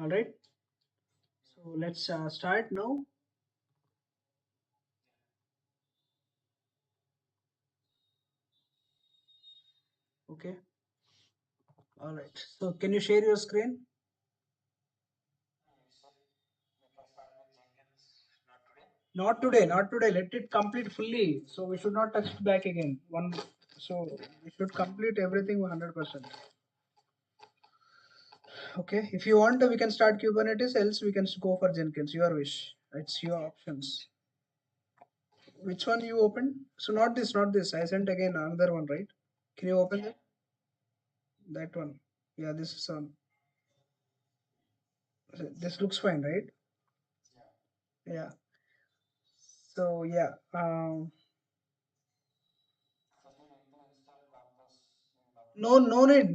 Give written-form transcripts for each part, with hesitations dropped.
All right. So let's start now. Okay. All right. So can you share your screen? Not today. Not today. Let it complete fully. So we should not touch it back again. One. So we should complete everything 100%. Okay. If you want, we can start Kubernetes. Else we can go for Jenkins. Your wish. It's your options. Which one you open? So not this. Not this. I sent again another one. Right? Can you open that? That one. Yeah. This is on. This looks fine, right? Yeah. So yeah. No, no need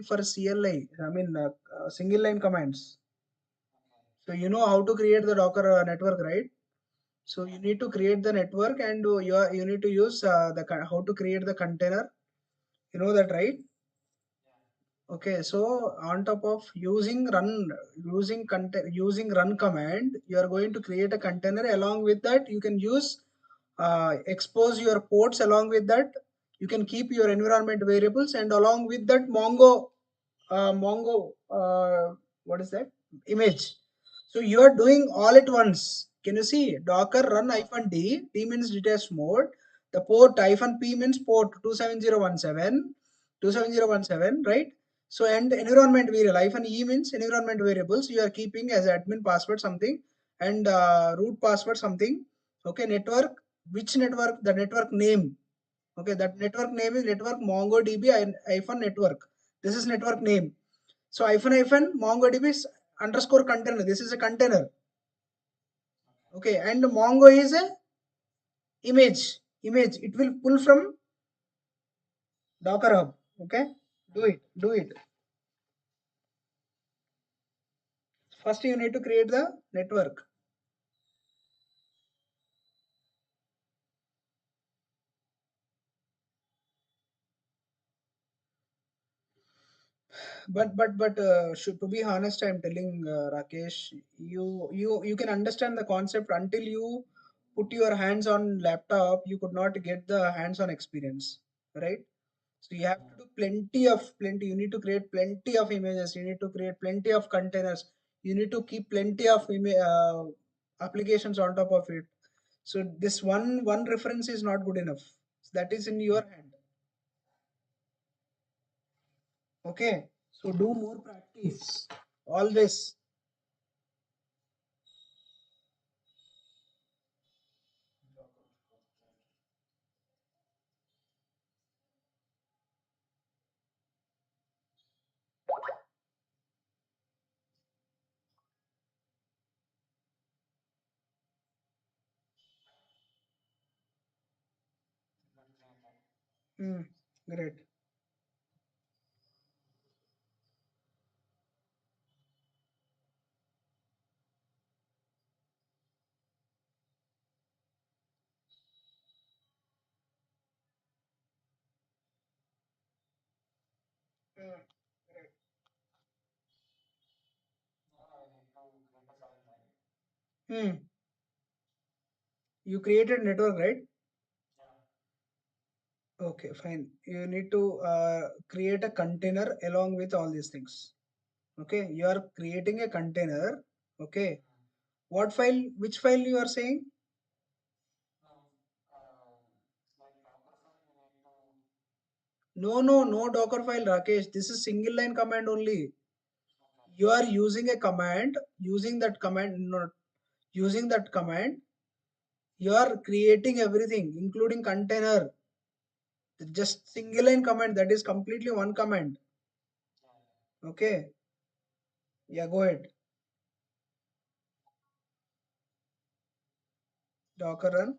for CLI. I mean, single line commands. So you know how to create the Docker network, right? So you need to create the network, and you need to use how to create the container. You know that, right? Okay. So on top of using run command, you are going to create a container. Along with that, you can use expose your ports. Along with that, you can keep your environment variables, and along with that, Mongo, what is that? Image. So you are doing all at once. Can you see? Docker run hyphen D, D means detached mode. The port hyphen P means port 27017, right? So and environment variable hyphen E means environment variables. You are keeping as admin password something and root password something. Okay, network. Which network? The network name. Okay, that network name is network MongoDB hyphen network. This is network name. So hyphen MongoDB is underscore container. This is a container. Okay, and Mongo is a image. Image. It will pull from Docker Hub. Okay, do it. Do it. First, you need to create the network. But to be honest, I'm telling Rakesh, you can understand the concept until you put your hands on laptop. You could not get the hands-on experience, right? So you have to do plenty. You need to create plenty of images. You need to create plenty of containers. You need to keep plenty of applications on top of it. So this one reference is not good enough. That is in your hand. Okay. So do more practice. Always. Hmm. Great. Hmm. Great. Hmm. You created network, right? Okay, fine. You need to create a container along with all these things. Okay, you are creating a container. Okay, what file? Which file you are saying? No Docker file, Rakesh. This is single line command only. You are using a command. Using that command, not using that command. You are creating everything, including container. Just single line command. That is completely one command. Okay. Yeah, go ahead. Docker run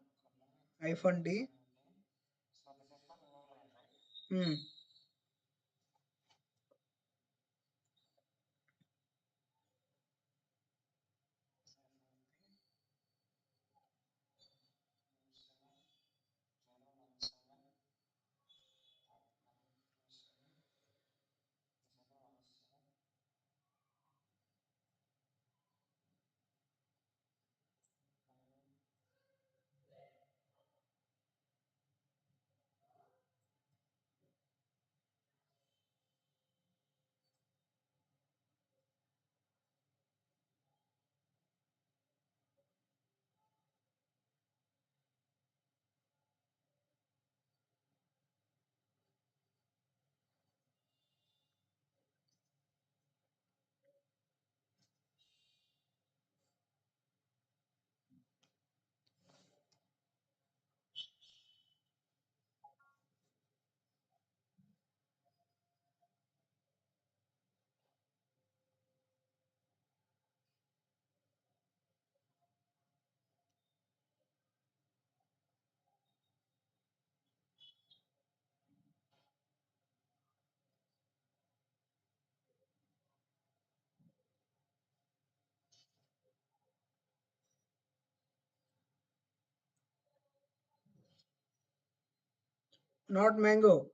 hyphen D. Hmm. not mango.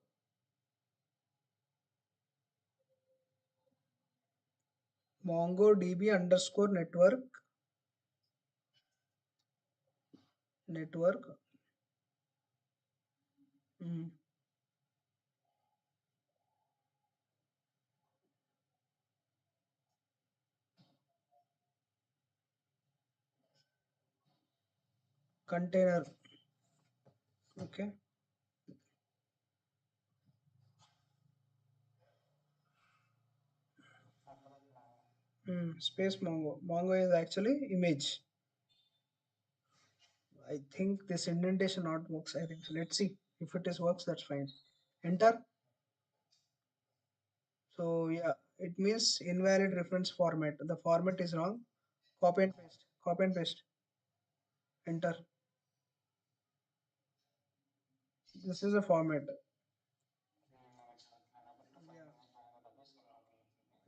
MongoDB underscore network. mm, Container. Okay. Space Mongo. Mongo is actually image. I think this indentation not works. I think so. Let's see if it is works. That's fine. Enter. So yeah, it means invalid reference format. The format is wrong. Copy and paste. Copy and paste. Enter. This is a format. Yeah.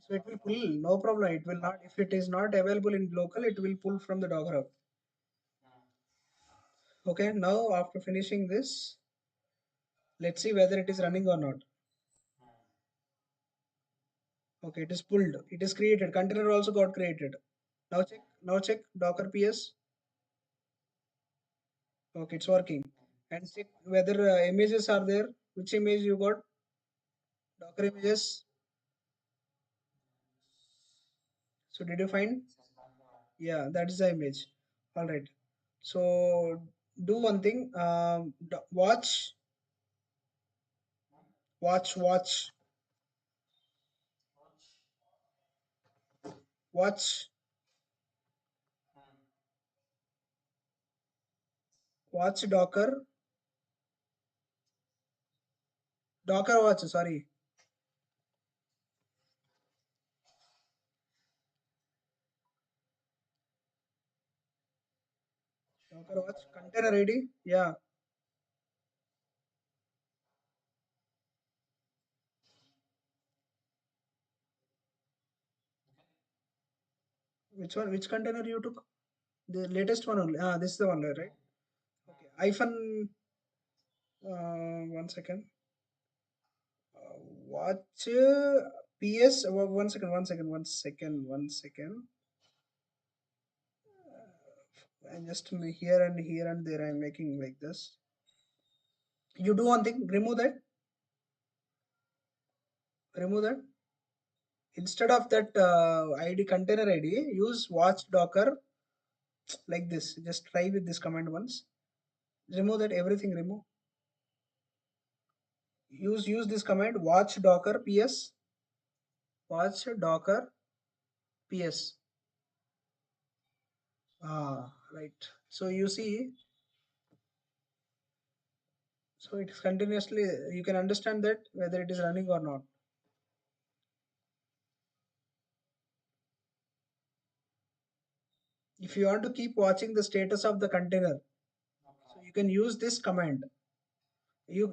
So it will pull. No problem. It will not. If it is not available in local, it will pull from the Docker Hub. Okay. Now after finishing this, let's see whether it is running or not. Okay, it is pulled. It is created. Container also got created. Now check. Now check Docker PS. Okay, it's working. And check whether images are there. Which image you got? Docker images. So did you find? Yeah, that is the image. All right. So do one thing. Watch, watch, watch Docker watch. Sorry, Docker watch container ID. Yeah. Which one? Which container you took? The latest one only. Ah, this is the one, right? Okay. Hyphen. One second. Watch PS. One second. One second. One second. One second. I'm just here and there. I'm making like this. You do one thing. Remove that. Remove that. Instead of that ID container ID, use watch Docker like this. Just try with this command once. Remove that. Everything remove. Use this command. Watch Docker PS. Watch Docker PS. Right. So you see. So it is continuously. You can understand that whether it is running or not. If you want to keep watching the status of the container, so you can use this command. You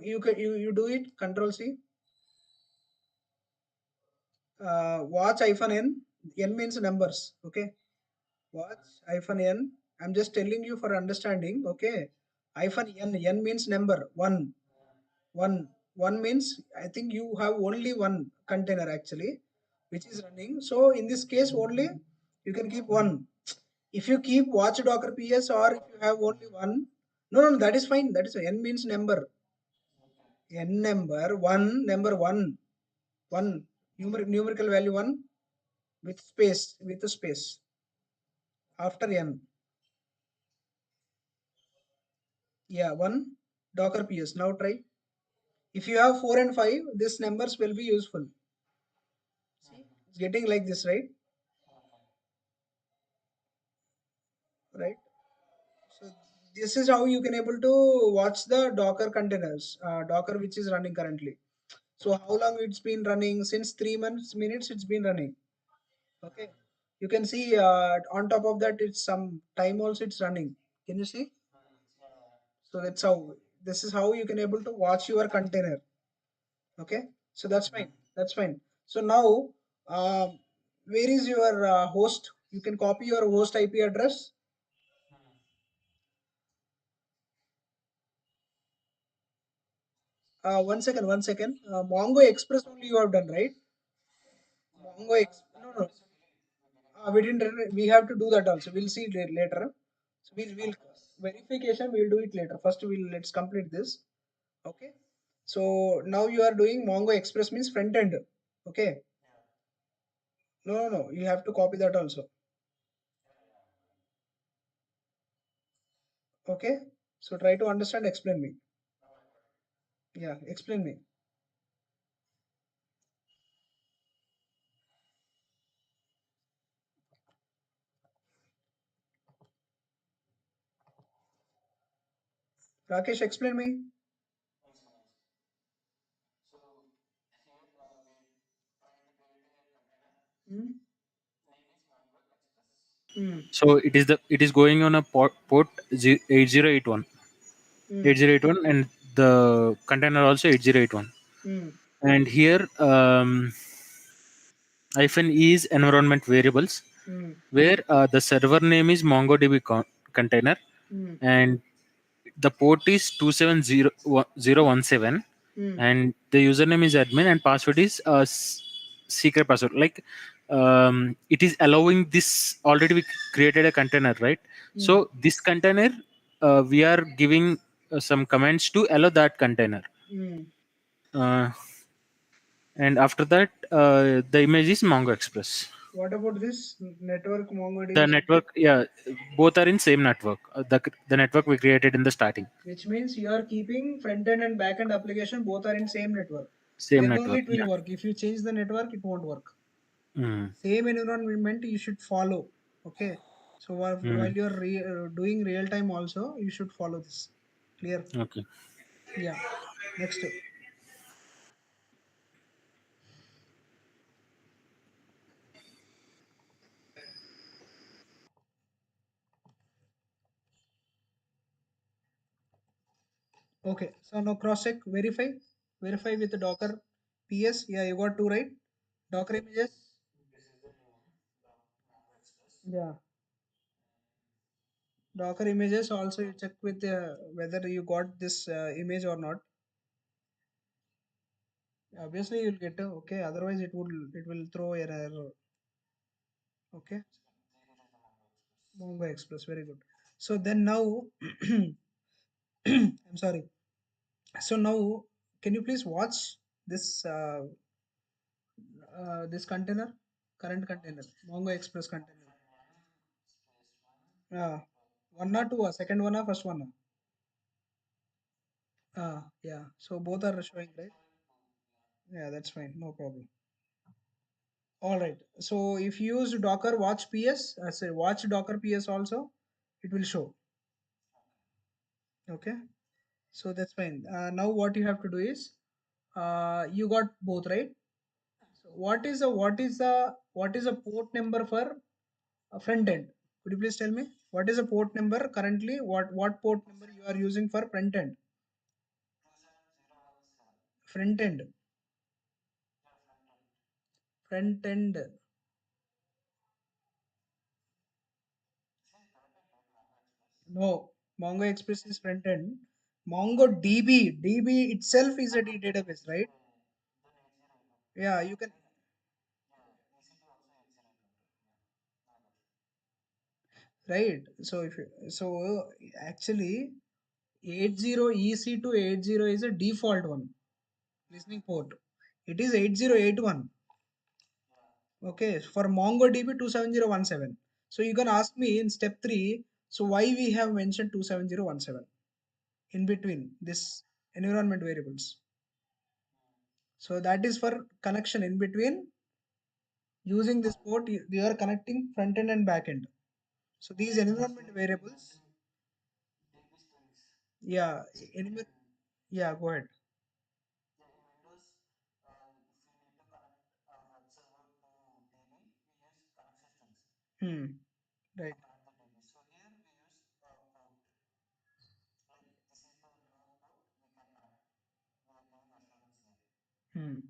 do it. Control C. Watch hyphen n. N means numbers. Okay. Watch hyphen n. I'm just telling you for understanding. Okay. Hyphen n. N means number one. One. One means I think you have only one container actually, which is running. So in this case only you can keep one. If you keep watch docker ps or if you have only one, no, that is fine. That is n means number. N number one numerical value one with space after n. Yeah, one docker ps. Now try. If you have 4 and 5, these numbers will be useful. See, it's getting like this, right? Right. So this is how you can able to watch the Docker containers, Docker which is running currently. So how long it's been running? Since 3 months minutes it's been running. Okay. You can see on top of that it's some time also it's running. Can you see? So that's how this is how you can able to watch your container. Okay. So that's fine. That's fine. So now where is your host? You can copy your host IP address. One second, one second. Mongo Express only you have done, right? No, no. We didn't. We have to do that also. We'll see it later. So we'll verification. We'll do it later. First, let's complete this. Okay. So now you are doing Mongo Express means front end. Okay. No, no, no. You have to copy that also. Okay. So try to understand. Explain me. Yeah. Explain me. Rakesh, explain me. Hmm? Hmm. So it is going on a port 8081, Hmm. 8081, and the container also 8081. Hmm. And here hyphen e is environment variables, Hmm. where the server name is MongoDB container, Hmm. and the port is 27017, Hmm. and the username is admin, and password is secret password. Like it is allowing this, already we created a container, right? Hmm. So this container, we are giving some commands to allow that container, Hmm. uh, and after that the image is Mongo Express. What about this network The MongoDB something? network, yeah, both are in same network. The network we created in the starting, Which means you are keeping front end and back end application both are in same network. same Then only network. it will Yeah. work. If you change the network, it won't work. Mm. Same environment you should follow. Okay. So while Mm. you are doing real time also, you should follow this. Clear? Okay. Yeah. Next. Okay. So now cross check, verify, verify with the Docker PS. Yeah, you got two right. Docker images. Yeah. Docker images also you check with whether you got this image or not. Obviously you'll get okay. Otherwise it will throw an error. Okay. Mongo Express. Very good. So then now I'm sorry. So now can you please watch this this container, current container, Mongo Express container. One or two, second one or first one. Yeah. So both are showing right. Yeah, that's fine. No problem. All right. So if you use Docker watch PS, say watch Docker PS also, it will show. Okay. So that's fine. Now what you have to do is, you got both right. So what is the port number for a front end? Could you please tell me what is the port number currently? What port number you are using for front end? Front end. Front end. No, Mongo Express is front end. DB itself is a database, right? Yeah, you can. Right. So actually 80 EC to 80 is a default one listening port. It is 8081. Okay, for MongoDB 27017. So you can ask me in step 3, so why we have mentioned 27017 in between this environment variables. So that is for connection in between using this port you are connecting front end and back end. So these environment variables, yeah, envi- yeah, go ahead. Hmm. Right. Hmm.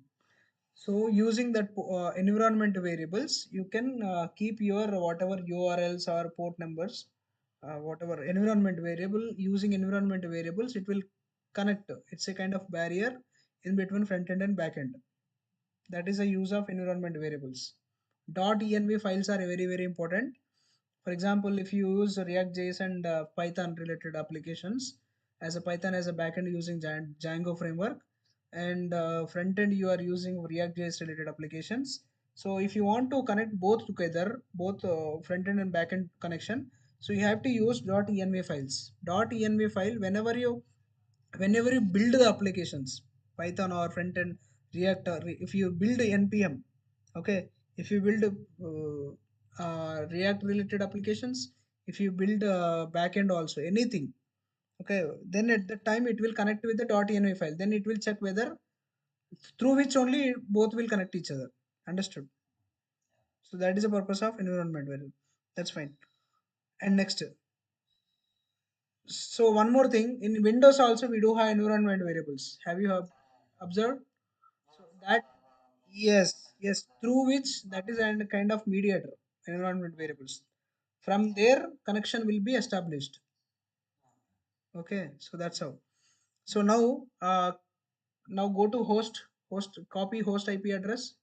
So using that environment variables, you can keep your whatever URLs or port numbers, whatever environment variable using environment variables. It will. connect. It's a kind of barrier in between front end and back end. That is the use of environment variables. .env files are very very important. For example, if you use React.js and Python related applications, as a Python as a backend using Django framework, and front end you are using React.js related applications. So if you want to connect both together, both front end and backend connection, so you have to use .env files. .env file whenever you build the applications, Python or front end, React, or if you build npm, okay, if you build React related applications, if you build backend also anything, okay, then at the time it will connect with the .env file, then it will check whether through which only both will connect each other. Understood? So that is the purpose of environment variable. That's fine. And next, so one more thing, in Windows also we do have environment variables. Have you observed? So that, yes, yes, through which that is a kind of mediator, environment variables. From there, connection will be established. Okay, so that's how. So now go to host, copy host IP address.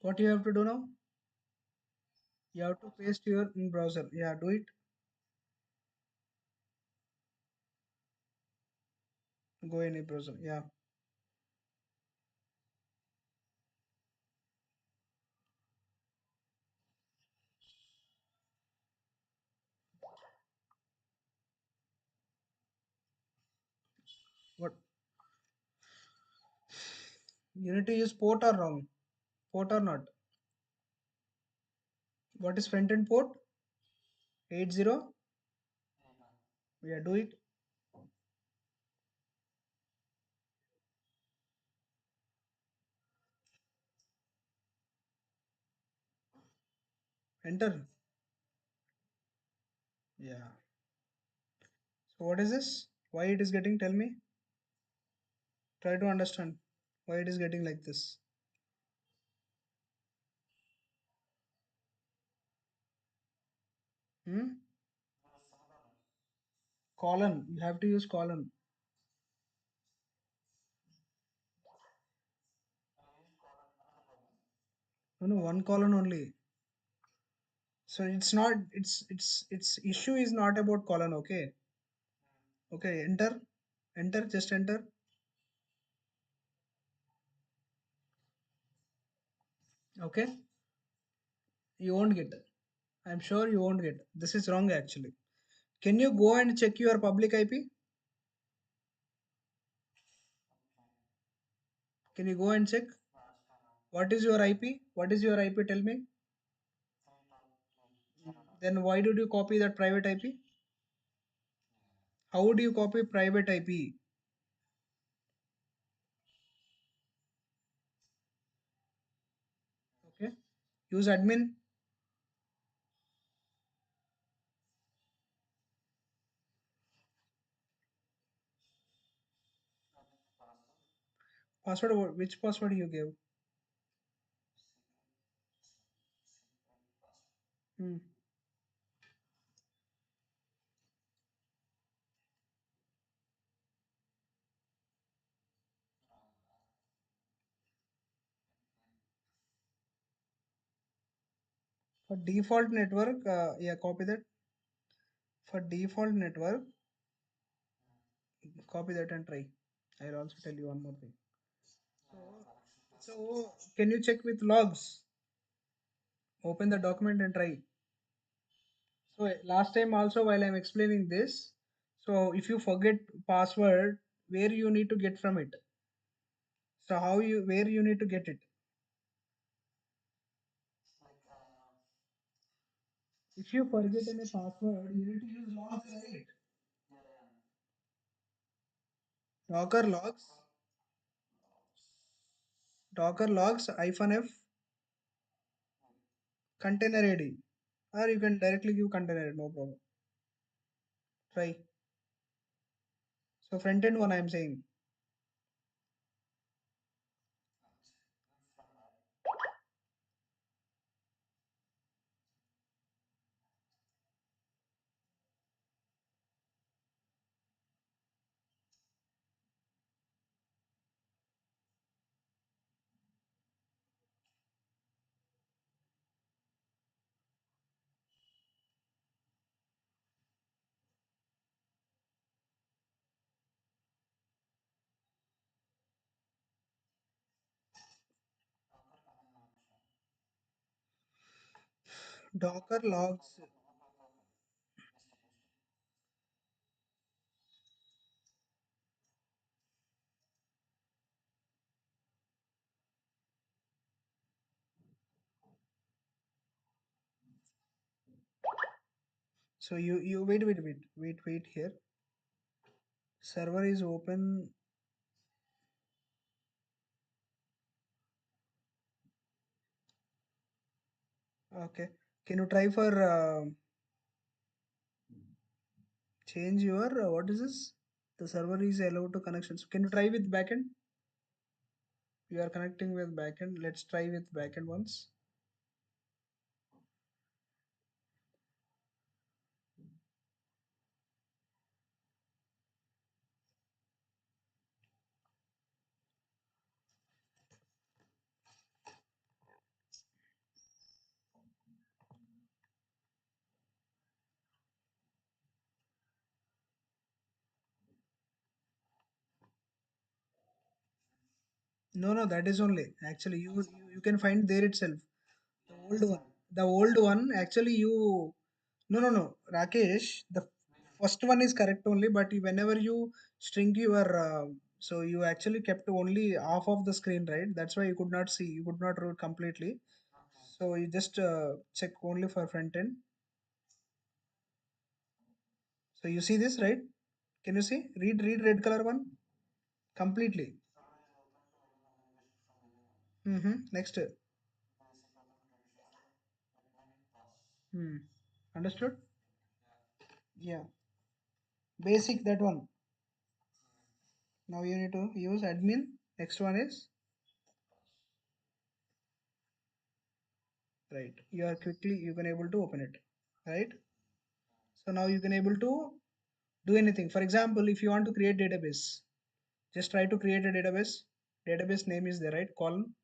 What you have to do now? You have to paste your in browser. Yeah, do it. Go in a browser. Yeah. What you need to use port or wrong? Port or not? What is front end port? 80. Yeah, do it. Enter. Yeah. So what is this? Why it is getting? Tell me. Try to understand why it is getting like this. Hmm? Colon. You have to use colon. No, no, one colon only. So it's not. It's issue is not about colon. Okay. Okay. Enter. Enter. Just enter. Okay. You won't get. I'm sure you won't get. This is wrong actually. Can you go and check your public IP? Can you go and check? What is your IP? What is your IP? Tell me. Then why did you copy that private IP? How would you copy private IP? Okay. Use admin. Password. Which password you gave? Hmm. For default network, yeah, copy that. For default network, copy that and try. I'll also tell you one more thing. So can you check with logs? Open the document and try. So last time also while I'm explaining this, So if you forget password, where you need to get from it? So how you where you need to get it? If you forget any password, you need to use logs, right? Docker logs, Docker logs -f container ID, or you can directly give container ID, no problem. Try. So front end one I am saying. Docker logs. So you wait here. Server is open. Okay. Can you try for change your what is this? The server is allowed to connections. Can you try with backend? You are connecting with backend. Let's try with backend once. No, no, that is only. Actually, you can find there itself. The old one. The old one, actually, you. No, no, no. Rakesh, the first one is correct only, but whenever you string your. So you actually kept only half of the screen, right? That's why you could not see. You could not root completely. So you just check only for front end. So you see this, right? Can you see? Read red color one completely. Next. Hmm. Understood? Yeah. Basic that one. Now you need to use admin. Next one is right. You are quickly you can able to open it. Right? So now you can able to do anything. For example, if you want to create database, just try to create a database. Database name is there, right? Column.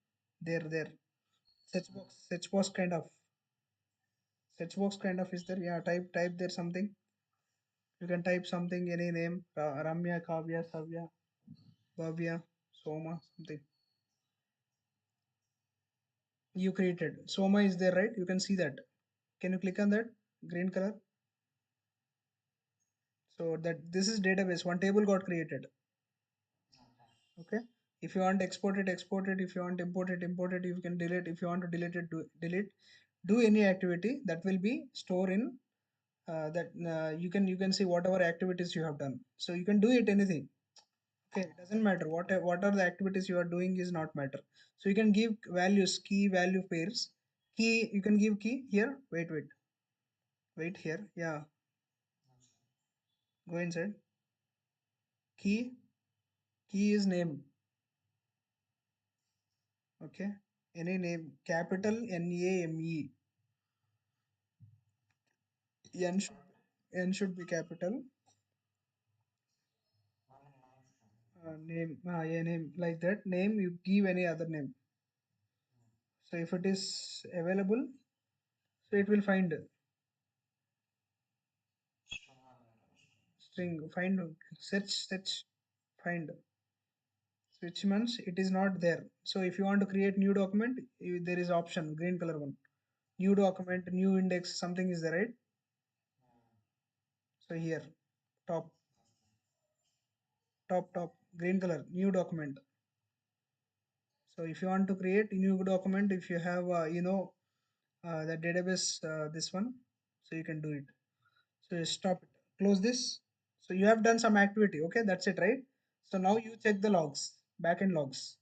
There. Search box kind of is there. Yeah, type there something. You can type something, any name, Ramya, Kavya, Savya, Bhavya, Soma, something. You created. Soma is there, right? You can see that. Can you click on that? Green color. So that this is database. One table got created. Okay. If you want export it, export it. If you want import it, import it. You can delete. If you want to delete it, delete. Do any activity that will be store in that you can see whatever activities you have done. So you can do it anything. Okay, it doesn't matter what are the activities you are doing is not matter. So you can give values, key value pairs. Key you can give key here. Wait here. Yeah, go inside. Key is name. Okay, any name capital NAME. N should N should be capital. Name yeah, name like that. Name you give any other name. So if it is available, so it will find string find search find. Which means it is not there. So if you want to create new document, there is option green color one. New document, new index, something is there, right? So here, top. top, green color, new document. So if you want to create a new document, if you have, the database, this one, so you can do it. So you stop it, close this. So you have done some activity. Okay, that's it, right? So now you check the logs, backend logs.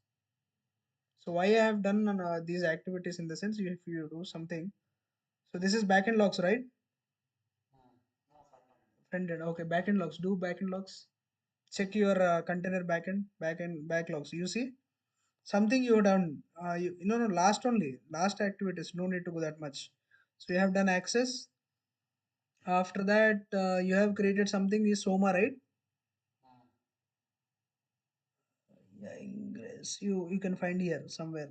So why I have done these activities in the sense, if you do something. So this is backend logs, right? Front end. Okay, backend logs. Do backend logs. Check your container backend backlogs. You see something you have done. No, last only, last activities. No need to go that much. So you have done access. After that, you have created something is Soma, right? Yeah, Ingress. You can find here somewhere.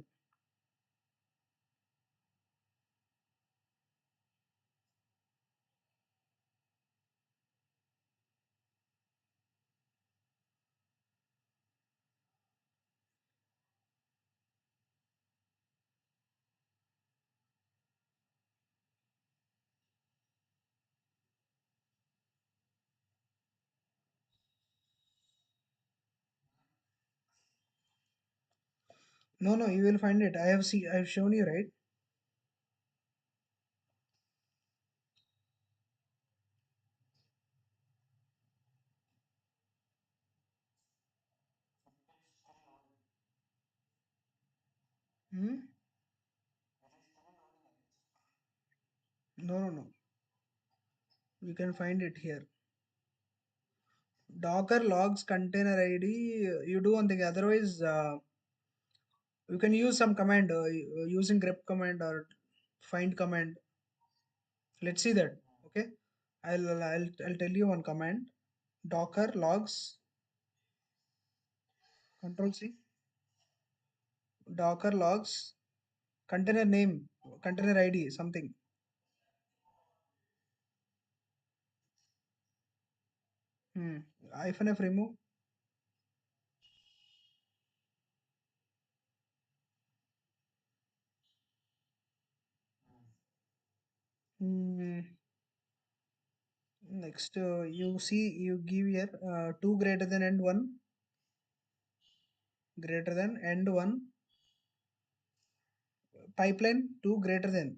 No, you will find it. I have see. I have shown you, right? Hmm? No. You can find it here. Docker logs container ID. You do one thing. Otherwise, you can use some command using grep command or find command. Let's see that. Okay. I'll tell you one command. Docker logs. Control C. Docker logs. Container name. Container ID. Something. Hmm. Hyphen F remove. Hmm. Next, you see, you give here two greater than and one greater than and one pipeline two greater than,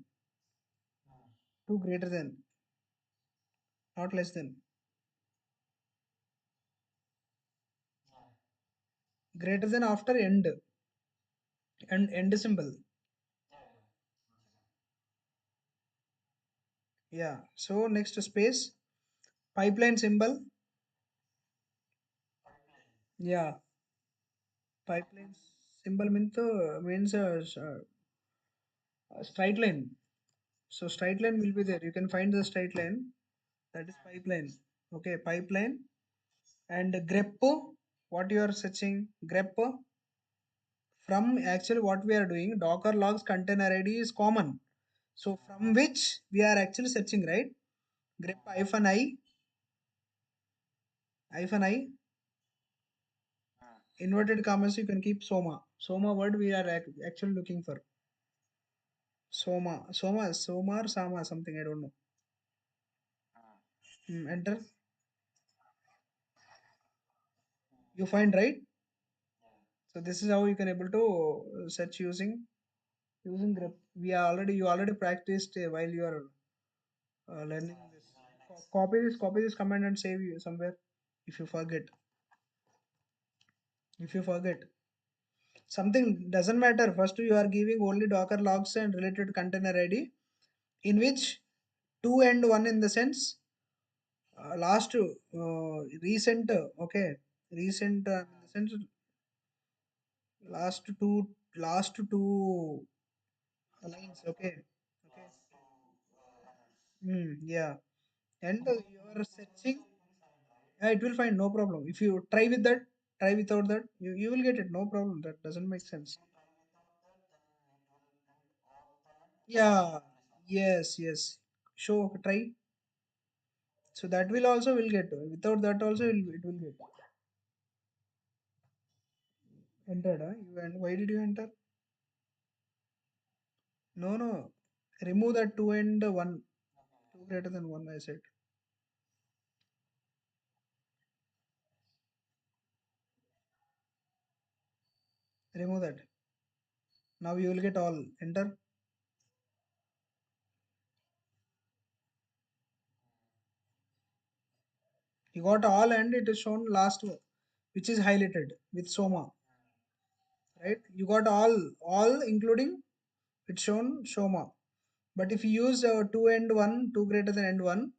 not less than, greater than after end and end symbol. Yeah. So next space pipeline symbol. Yeah. Pipeline symbol means straight line. So straight line will be there. You can find the straight line. That is pipeline. Okay, pipeline and grep. What you are searching? Grep. From actually what we are doing, Docker logs container ID is common. So from which we are actually searching, right? Grep hyphen I inverted commas you can keep Soma. Soma word we are actually looking for. Soma or Sama something I don't know. Enter. You find, right? So this is how you can able to search using grep. You already practiced while you are learning this. Copy this command and save you somewhere. If you forget, if you forget something doesn't matter. First you are giving only Docker logs and related container ID, in which two and one in the sense last recent okay, recent in the sense last two lines. Okay, okay. Yeah, and you are searching. Yeah, it will find no problem. If you try with that, try without that, you will get it. No problem. That doesn't make sense. Yeah, yes. Show, try. So that will also will get. Without that also it will get. Entered. You and why did you enter? No. Remove that two and one. Two greater than one. I said. Remove that. Now you will get all. Enter. You got all and it is shown last one, which is highlighted with Soma, right? You got all including it's shown Soma. But if you use 2 and 1, 2 greater than and 1,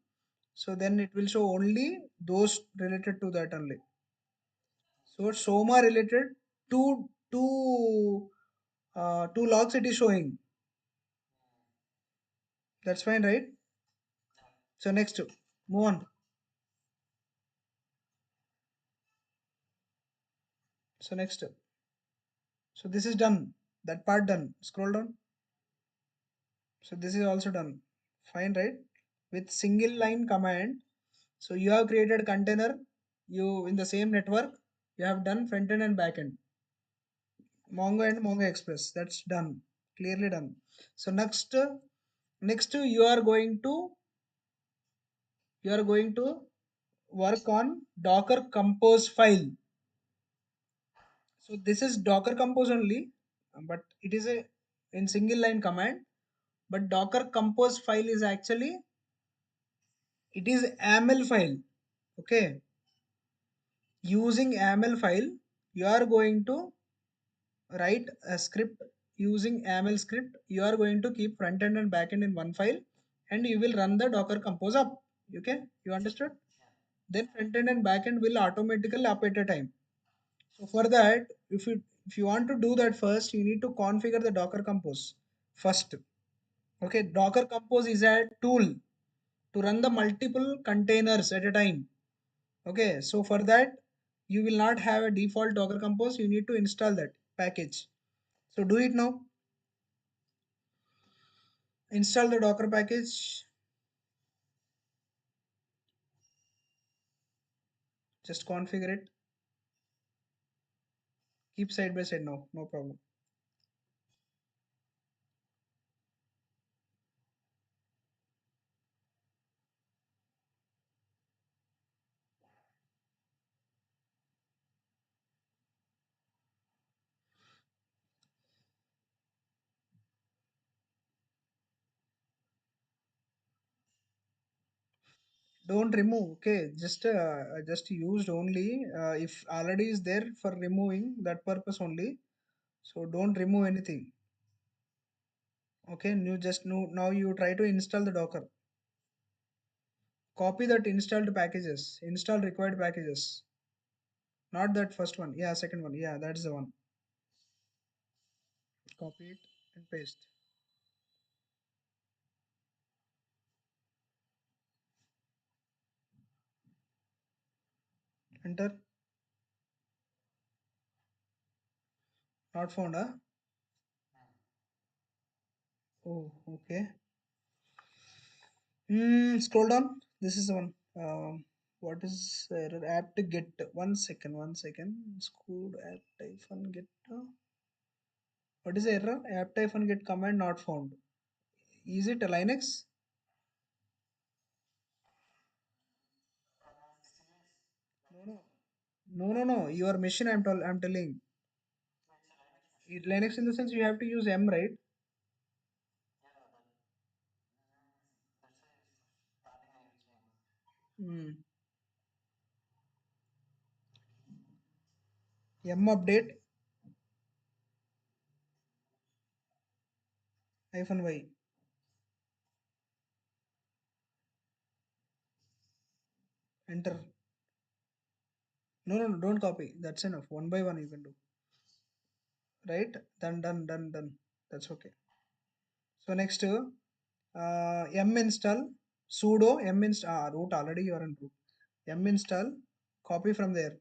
so then it will show only those related to that only. So Soma related to two logs it is showing. That's fine, right? So next, move on. So next, so this is done. That part done. Scroll down. So this is also done. Fine, right? With single line command. So you have created container. You in the same network. You have done front end and back end. Mongo and Mongo Express. That's done. Clearly done. So next you are going to work on Docker Compose file. So this is Docker Compose only, but it is a in single line command. But Docker Compose file is actually it is YAML file. Okay, using YAML file, you are going to write a script using YAML script. You are going to keep front end and back end in one file, and you will run the Docker Compose up. Okay, you understood? Then front end and back end will automatically up at a time. So for that, if you want to do that first, you need to configure the Docker Compose first. Okay, Docker Compose is a tool to run the multiple containers at a time. Okay, so for that, you will not have a default Docker Compose. You need to install that package. So do it now. Install the Docker package. Just configure it. Keep side by side now. No problem. Don't remove. Okay, just used only if already is there for removing that purpose only. So don't remove anything. Okay, now you try to install the Docker. Copy that installed packages. Install required packages. Not that first one. Yeah, second one. Yeah, that's the one. Copy it and paste. Enter. Not found, huh? Oh, okay. Scroll down. This is the one. What is error? Apt get. 1 second. 1 second. Screwed apt-get. What is the error? Apt-get command not found. Is it a Linux? No, no. No, no, no. Your machine. I'm telling. Linux in the sense you have to use M, right? Hmm. M update -y. Enter. No, no, no. Don't copy. That's enough. One by one you can do. Right? Done, done, done, done. That's okay. So next, M install sudo M install. Root already you are in root. M install. Copy from there.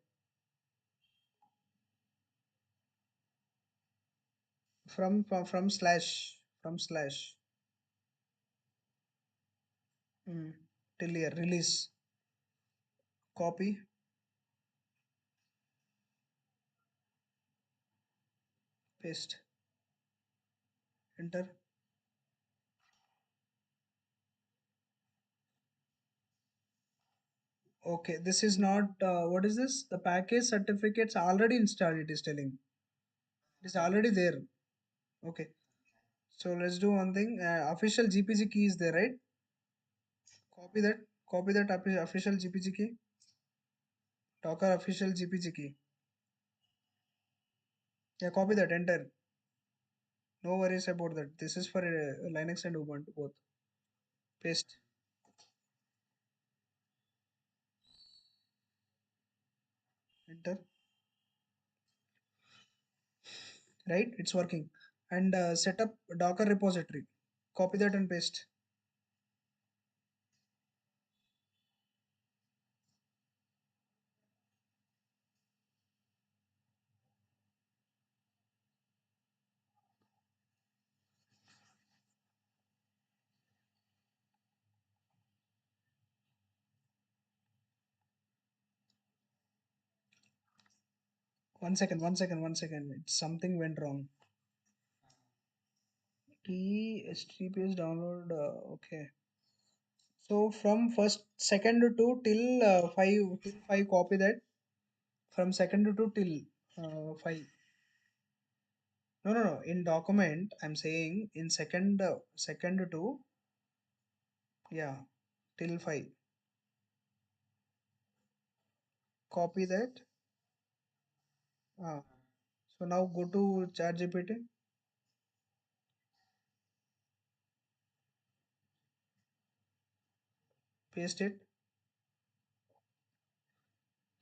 From slash. From slash. Mm, till here. Release. Copy. Paste. Enter. Okay, this is not what is this? The package certificates already installed, it is telling. It is already there. Okay. So let's do one thing. Official GPG key is there, right? Copy that. Copy that official GPG key. Docker official GPG key. Yeah, copy that. Enter. No worries about that. This is for Linux and Ubuntu both. Paste. Enter. Right? It's working. And set up Docker repository. Copy that and paste. 1 second, 1 second, 1 second. It's something went wrong. T HTTPS download. Okay. So from first second to till five, copy that. From second to till five. No, no, no. In document, I'm saying in second to, yeah, till five. Copy that. Uh, so now go to ChatGPT, paste it,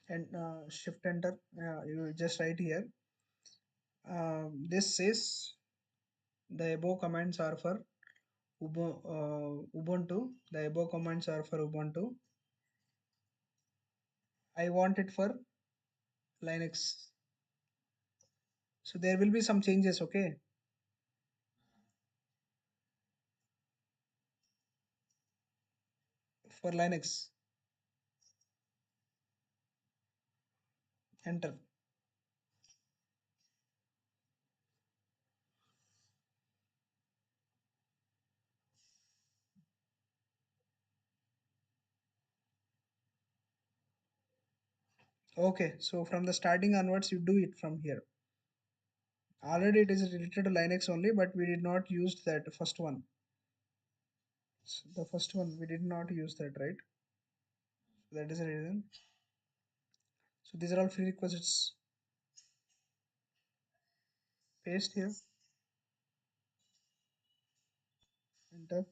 and shift enter. You just write here. This says the above commands are for Ubuntu. The above commands are for Ubuntu. I want it for Linux. So there will be some changes, okay, for Linux. Enter. Okay, so from the starting onwards, you do it from here. Already it is related to Linux only, but we did not use that first one. So the first one we did not use that, right? So that is the reason. So these are all prerequisites. Paste here. Enter.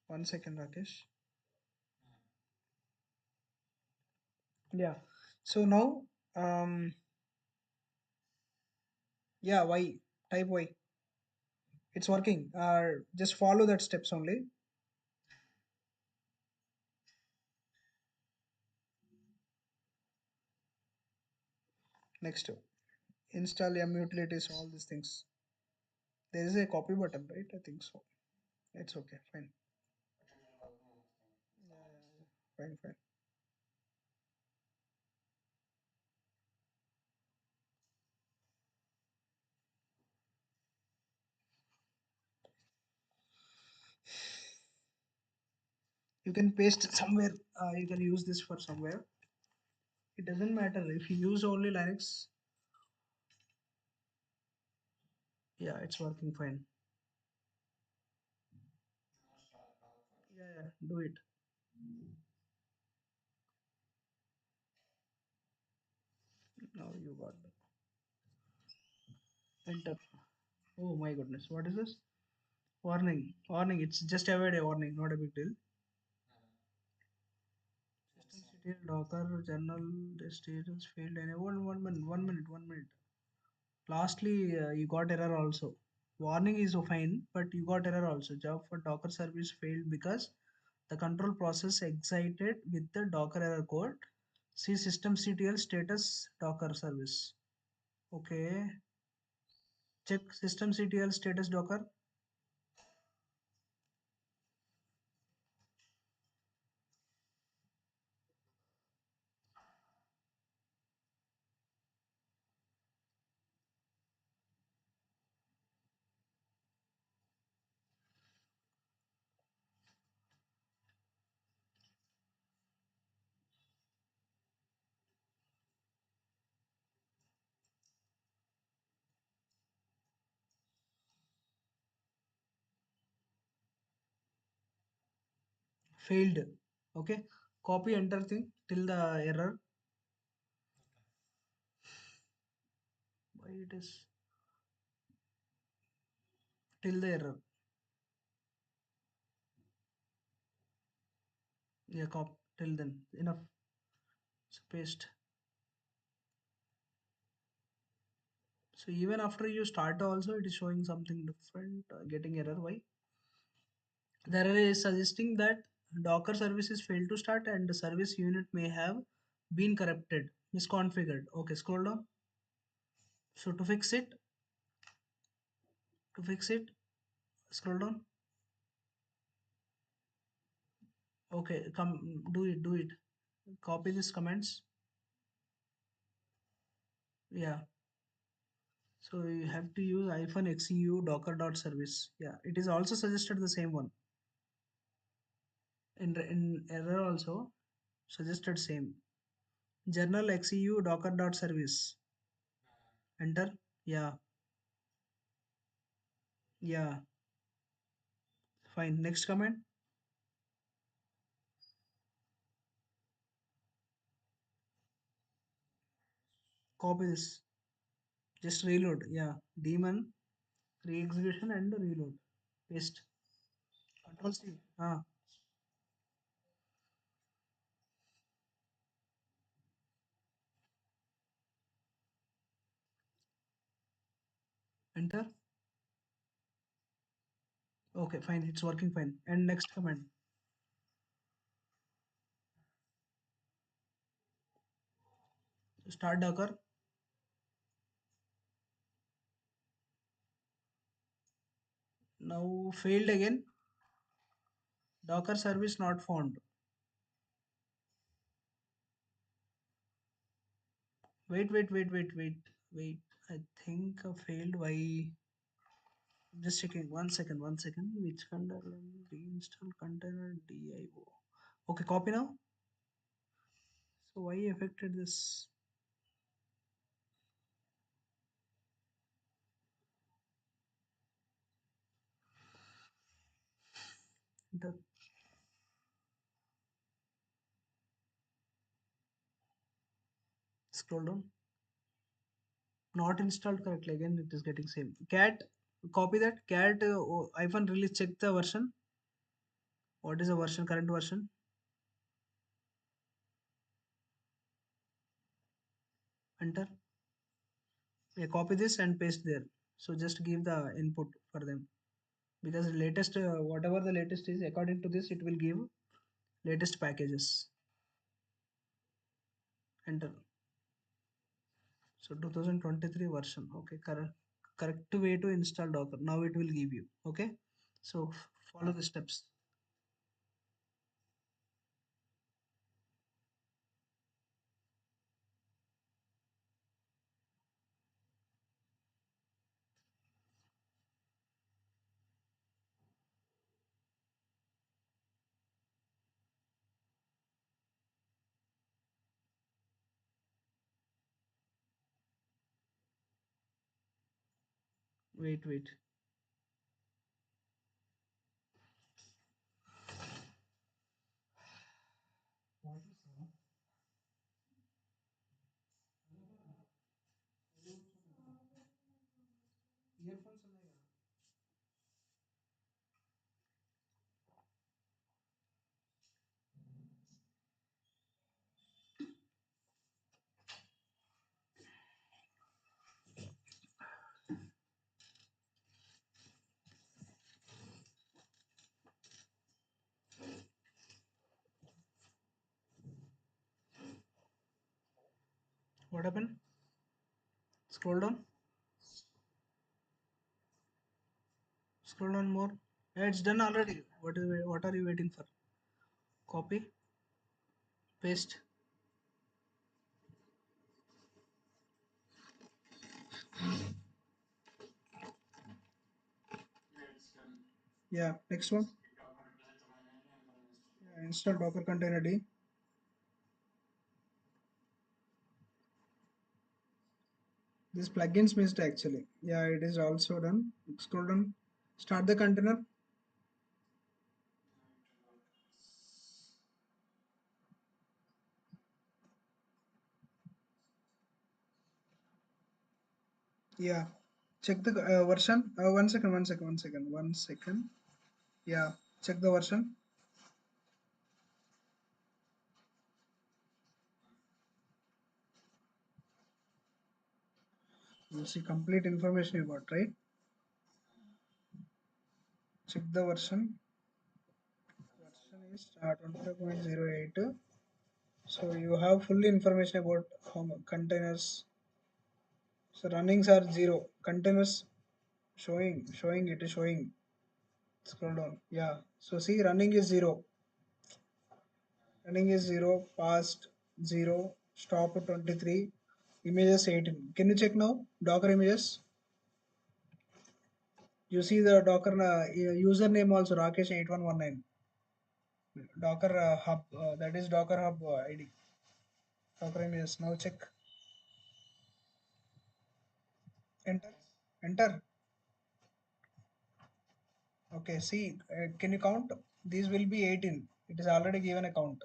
1 second, Rakesh. Yeah. So now, yeah, Y. Type Y. It's working. Just follow that steps only. Next, install M utilities, all these things. There is a copy button, right? I think so. It's okay. Fine. Yeah, yeah, yeah. Fine, fine. You can paste somewhere. You can use this for somewhere. It doesn't matter if you use only Linux. Yeah, it's working fine. Yeah, yeah. Do it. Now you got the enter. Oh my goodness. What is this? Warning. Warning. It's just avoid a warning. Not a big deal. Systemctl Docker journal the status failed. And one minute. 1 minute. 1 minute. Lastly, you got error also. Warning is fine, but you got error also. Job for Docker service failed because the control process excited with the Docker error code. See systemctl status Docker service. Okay. Check systemctl status Docker. failed. Okay, copy enter thing till the error. Why it is till the error? Yeah, cop till then enough. So paste. So even after you start also it is showing something different, getting error. Why? The error is suggesting that Docker services failed to start and the service unit may have been corrupted, misconfigured. Okay, scroll down. So to fix it, scroll down. Okay, come do it. Copy these comments. Yeah. So you have to use -xeu docker.service. Yeah, it is also suggested the same one. In error also suggested same. Journal xeu docker.service. Enter. Yeah, yeah. Fine. Next comment. Copy this. Just reload. Yeah. Daemon, re-execution and reload. Paste. Control C. Enter. Okay, fine. It's working fine. And next command. Start Docker. Now failed again. Docker service not found. Wait. I think failed. Why? Just checking. One second. Which container? Reinstall container dio. Okay, copy now. So why affected this? The scroll down. Not installed correctly. Again, it is getting same. Cat. Copy that. Cat iPhone release. Check the version. What is the version? Current version. Enter. Yeah, copy this and paste there. So just give the input for them because the latest whatever the latest is according to this it will give latest packages. Enter. So 2023 version. Okay, correct way to install Docker. Now it will give you. Okay. So follow the steps. Wait. Earphones ఉన్నాయి కదా. What happened? Scroll down. Scroll down more. Yeah, it's done already. What are you waiting for? Copy, paste. Yeah, next one. Yeah, install Docker container D. This plugins missed actually. Yeah, it is also done. Scroll down. Start the container. Yeah. Check the version. One second, one second, one second, one second. Yeah. Check the version. You see complete information you got, right? Check the version. Version is 25.08. So you have full information about how containers. So runnings are zero. Containers showing it is showing. Scroll down. Yeah. So see running is zero. Running is zero. Past zero. Stop at 23. Images 18. Can you check now? Docker images. You see the Docker username also Rakesh 8119. Docker hub that is Docker hub ID. Docker images. Now check. Enter. Enter. Okay. See. Can you count? These will be 18. It is already given a count.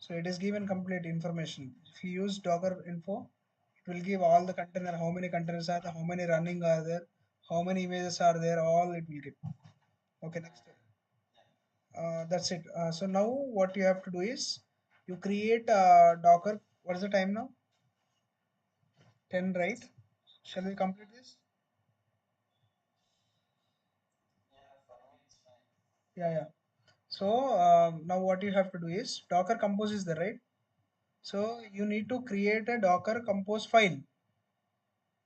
So it is given complete information. If you use Docker info, it will give all the container, how many containers are there, how many running are there, how many images are there, all it will give. Okay, next. That's it. So now what you have to do is you create Docker. What is the time now? 10, right? Shall we complete this? Yeah, yeah. So now what you have to do is Docker Compose is there, right? So you need to create a Docker Compose file.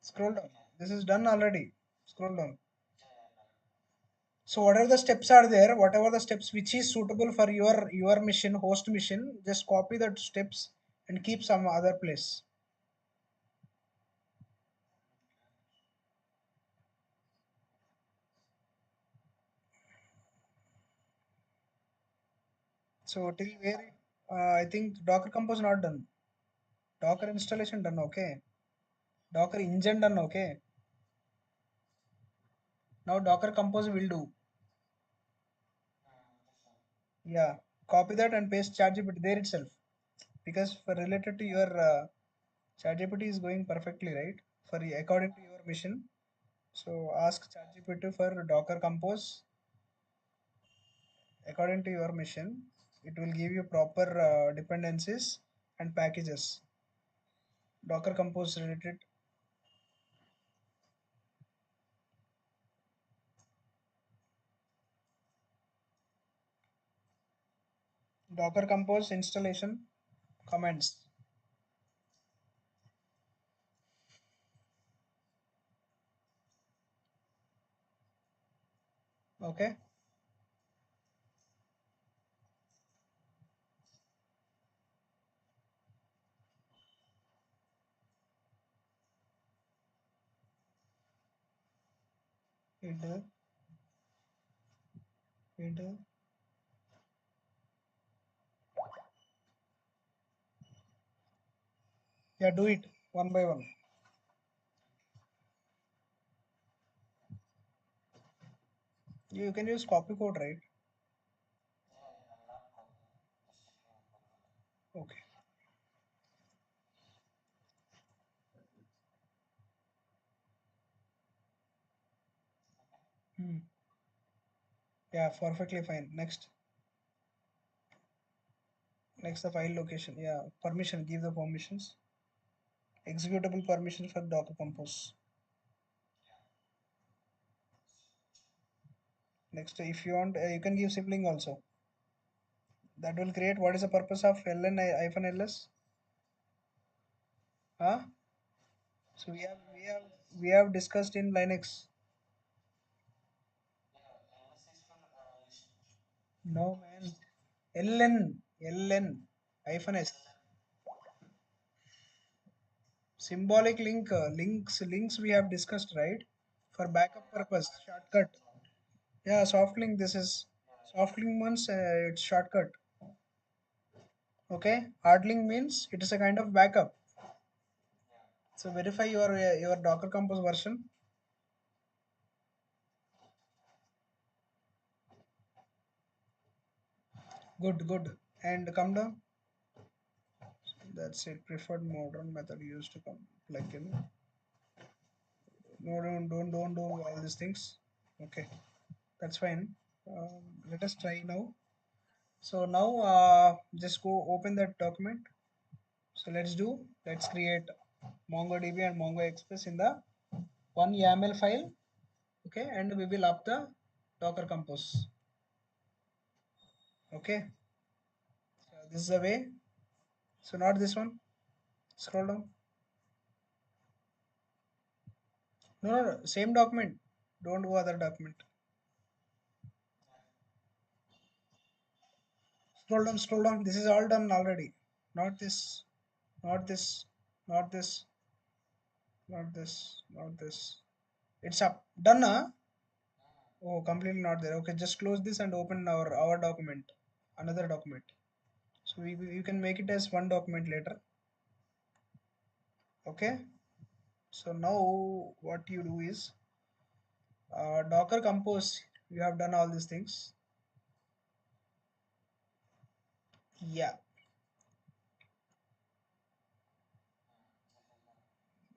Scroll down. This is done already. Scroll down. So whatever the steps are there, whatever the steps which is suitable for your mission, host mission, just copy that steps and keep some other place. So till where I think Docker Compose not done. Docker installation done, okay. Docker engine done, okay. Now Docker Compose will do. Yeah, copy that and paste ChatGPT there itself. Because for related to your ChatGPT is going perfectly right for according to your mission. So ask ChatGPT for Docker Compose according to your mission. It will give you proper dependencies and packages. Docker Compose related. Docker Compose installation commands. Okay. It, it, yeah, do it one by one. You can use copy code, right? Okay. Hmm. Yeah, perfectly fine. Next. Next, the file location. Yeah, permission. Give the permissions. Executable permission for Docker Compose. Next, if you want, you can give sibling also. That will create what is the purpose of ln-ls? Huh? So we have discussed in Linux. No man. ln hyphen s. Symbolic links we have discussed, right? For backup purpose, shortcut. Yeah, soft link. This is soft link means it's shortcut. Okay, hard link means it is a kind of backup. So verify your Docker Compose version. Good, good. And come down. That's it. Preferred modern method used to come plug in. No, don't do all these things. Okay, that's fine. Let us try now. So now just go open that document. So let's create MongoDB and Mongo Express in the one YAML file. Okay, and we will up the Docker Compose. Okay, so this is the way. So not this one. Scroll down. No, same document. Don't go other document. Scroll down, scroll down. This is all done already. Not this, not this, not this, not this, not this. It's up. Done, huh? Oh, completely not there. Okay, just close this and open our document, another document. So you can make it as one document later. Okay. So now what you do is Docker Compose. You have done all these things. Yeah.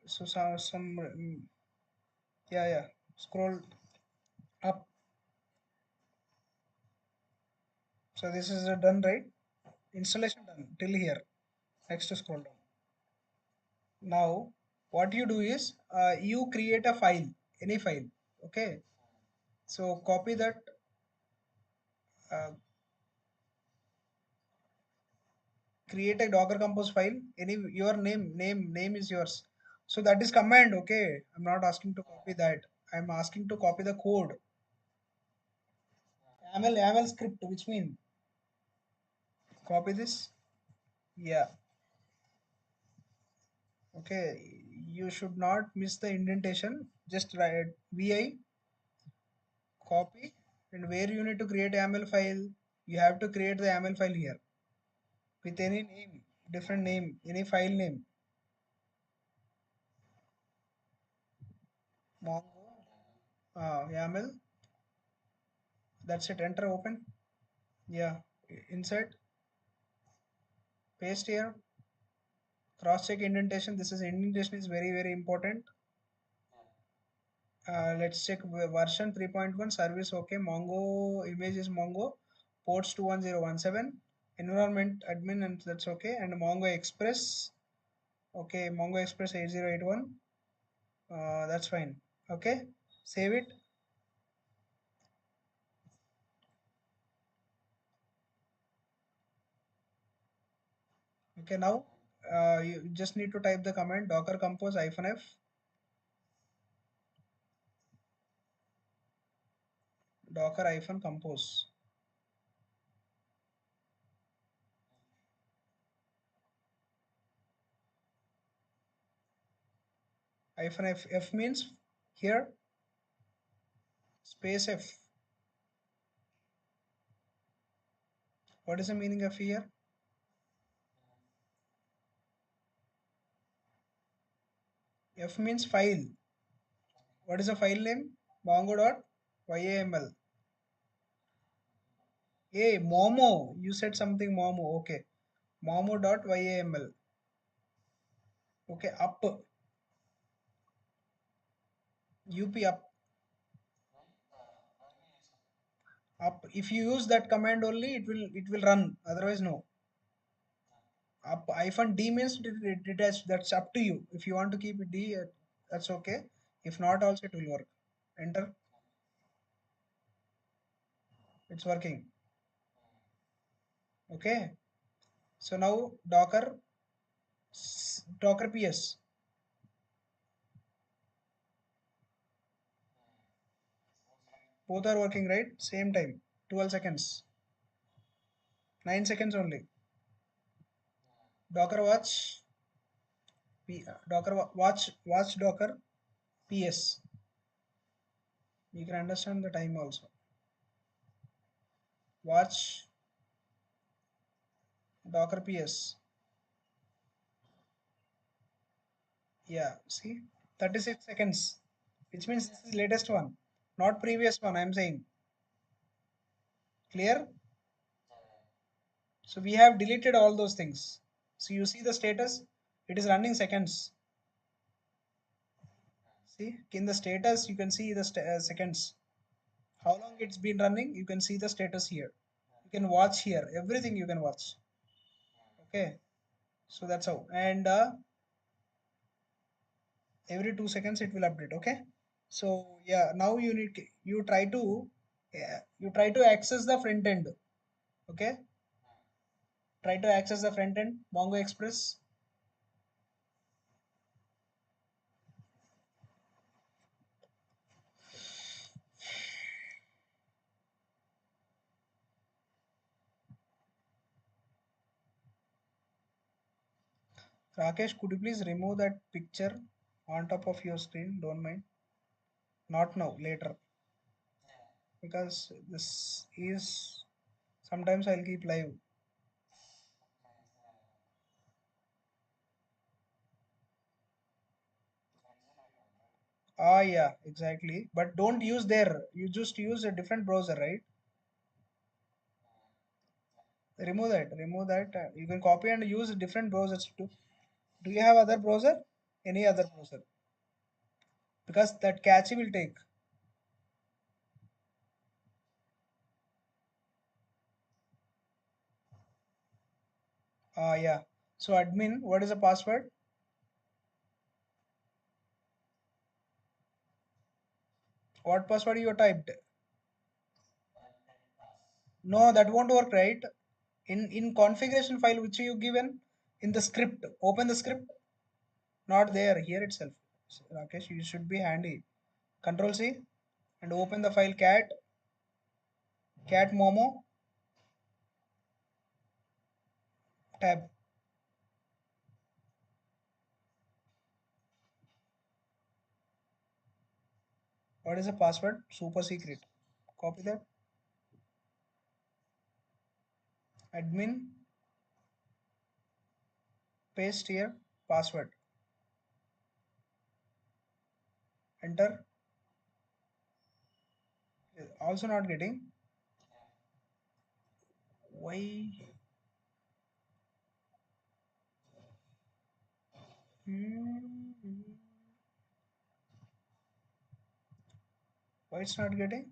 So some yeah. Scroll up. So this is done, right? Installation done till here. Next to scroll down. Now what you do is you create a file, any file. Okay. So copy that. Uh, Create a Docker Compose file. Any your name is yours. So that is command. Okay. I'm not asking to copy that. I'm asking to copy the code. YAML script, which mean copy this. Yeah. Okay. You should not miss the indentation. Just write vi copy, and where you need to create YAML file, you have to create the YAML file here with any name, different name, any file name. Mongo, YAML. That's it. Enter, open. Yeah. Insert, paste here. Cross check indentation. This is indentation is very important. Let's check version 3.1 service. Okay. Mongo image is Mongo. Ports 21017. Environment admin, and that's okay. And Mongo Express. Okay. Mongo Express 8081. That's fine. Okay. Save it. Okay. Now you just need to type the command docker compose -f docker-compose -f. F means here, space F. What is the meaning of here? F means file. What is the file name? Mongo.yaml. Hey, Momo. You said something Momo. Okay. Momo.yaml. Okay. Up. Up. If you use that command only, it will run. Otherwise, no. Up -d means detached. That's up to you. If you want to keep it d, that's okay. If not, also it will work. Enter. It's working. Okay. So now Docker PS. Both are working, right? Same time. 12 seconds. 9 seconds only. Docker watch. Watch Docker PS. You can understand the time also. Watch Docker PS. Yeah, see, 36 seconds, which means this is latest one, not previous one. I'm saying clear. So we have deleted all those things. So you see the status, it is running seconds. See in the status, you can see the seconds. How long it's been running, you can see the status here. You can watch here, everything you can watch. Okay, so that's how. And every 2 seconds it will update. Okay, so yeah, now you try to, yeah, you try to access the front end. Okay, try to access the front end, Mongo Express. Rakesh, could you please remove that picture on top of your screen? Don't mind. Not now, later. Because this is sometimes I'll keep live. Ah, yeah, exactly. But don't use there. You just use a different browser, right? Remove that. Remove that. You can copy and use different browsers too. Do you have other browser? Any other browser? Because that cache will take. Ah, yeah. So admin, what is the password? What password you typed? No, that won't work, right? In configuration file which you given in the script, open the script. Not there, here itself. Rakesh, you should be handy. Control C and open the file cat momo tab. What is the password? Super secret. Copy that. Admin, paste here, password. Enter. Also not getting. Why? Hmm. Why it's not getting?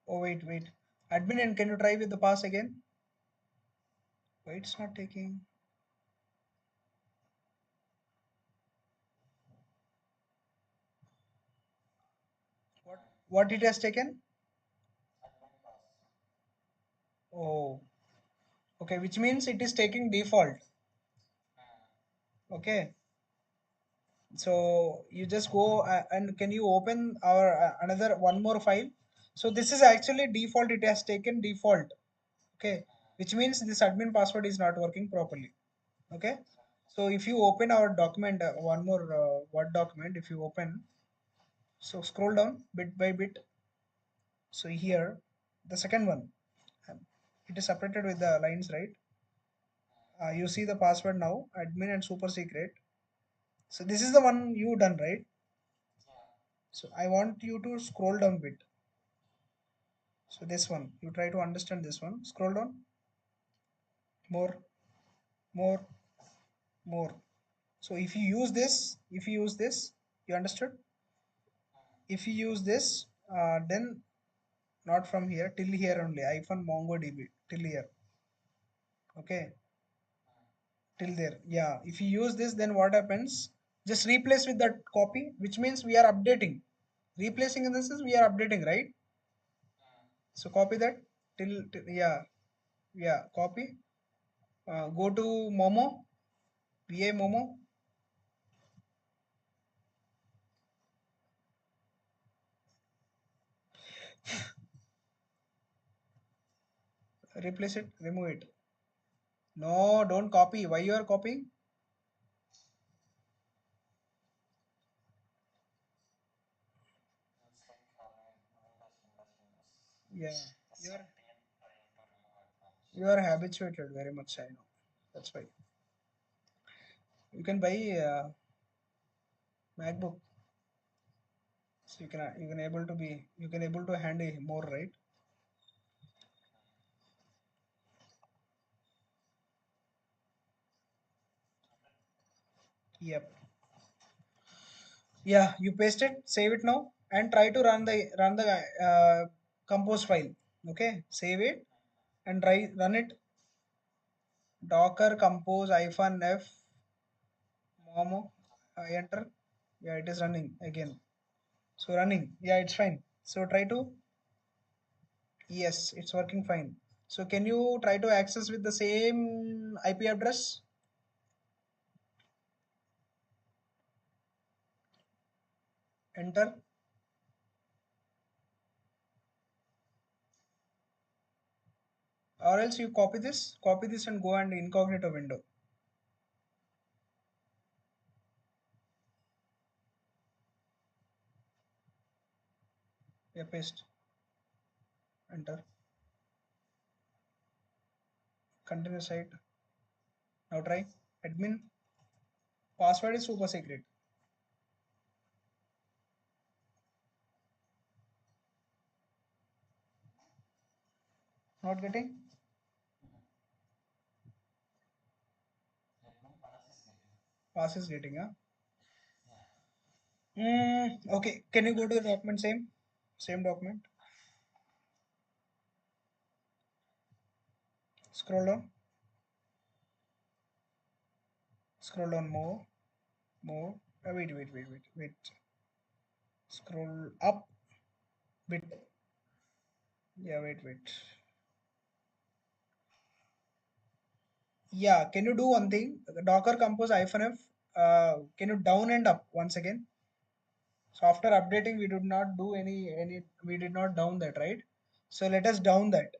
Oh, wait. Admin, and can you try with the pass again? Why it's not taking? What it has taken? Oh, okay, which means it is taking default. Okay, so you just go and can you open our another one more file? So this is actually default. It has taken default. Okay, which means this admin password is not working properly. Okay, so if you open our document, one more Word document, if you open, so scroll down bit by bit. So here, the second one, um, it is separated with the lines, right? You see the password now, admin and super secret. So this is the one you done, right? So I want you to scroll down bit. So this one, you try to understand this one. Scroll down, more, more, more. So if you use this, you understood? If you use this, then not from here till here only. Hyphen MongoDB till here. Okay, till there. Yeah. If you use this, then what happens? Just replace with that copy, which means we are updating. Replacing in this is we are updating, right? So copy that till yeah, yeah. Copy. Go to Momo, VA Momo. Replace it. Remove it. No, don't copy. Why you are copying? Yeah. You are. You are habituated very much, I know. That's why you can buy MacBook, so you can able to handle more, right? Yep. Yeah, you paste it, save it now, and try to run the compose file. Okay, save it and run it. Docker compose -f momo enter. Yeah, it is running again. So running. Yeah, it's fine. So try to. Yes, it's working fine. So can you try to access with the same IP address? Enter. Or else you copy this and go and incognito window. Yeah, paste. Enter. Continue site. Now try. Admin. Password is super secret. Not getting? Pass is getting, huh? Okay. Can you go to the document same? Same document. Scroll down. Scroll down more. More. Wait. Scroll up bit. Yeah, wait. Yeah, can you do one thing? Docker compose -f. Can you down and up once again? So after updating, we did not do any. We did not down that, right? So let us down that.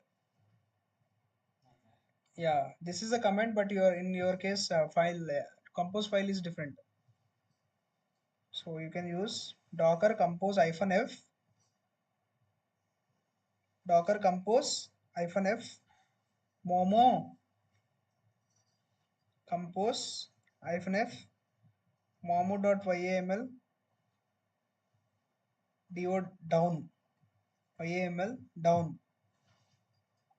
Yeah, this is a command, but your case file compose file is different. So you can use Docker compose -f. Docker compose -f. Momo compose -f. Momo.yaml do down yaml down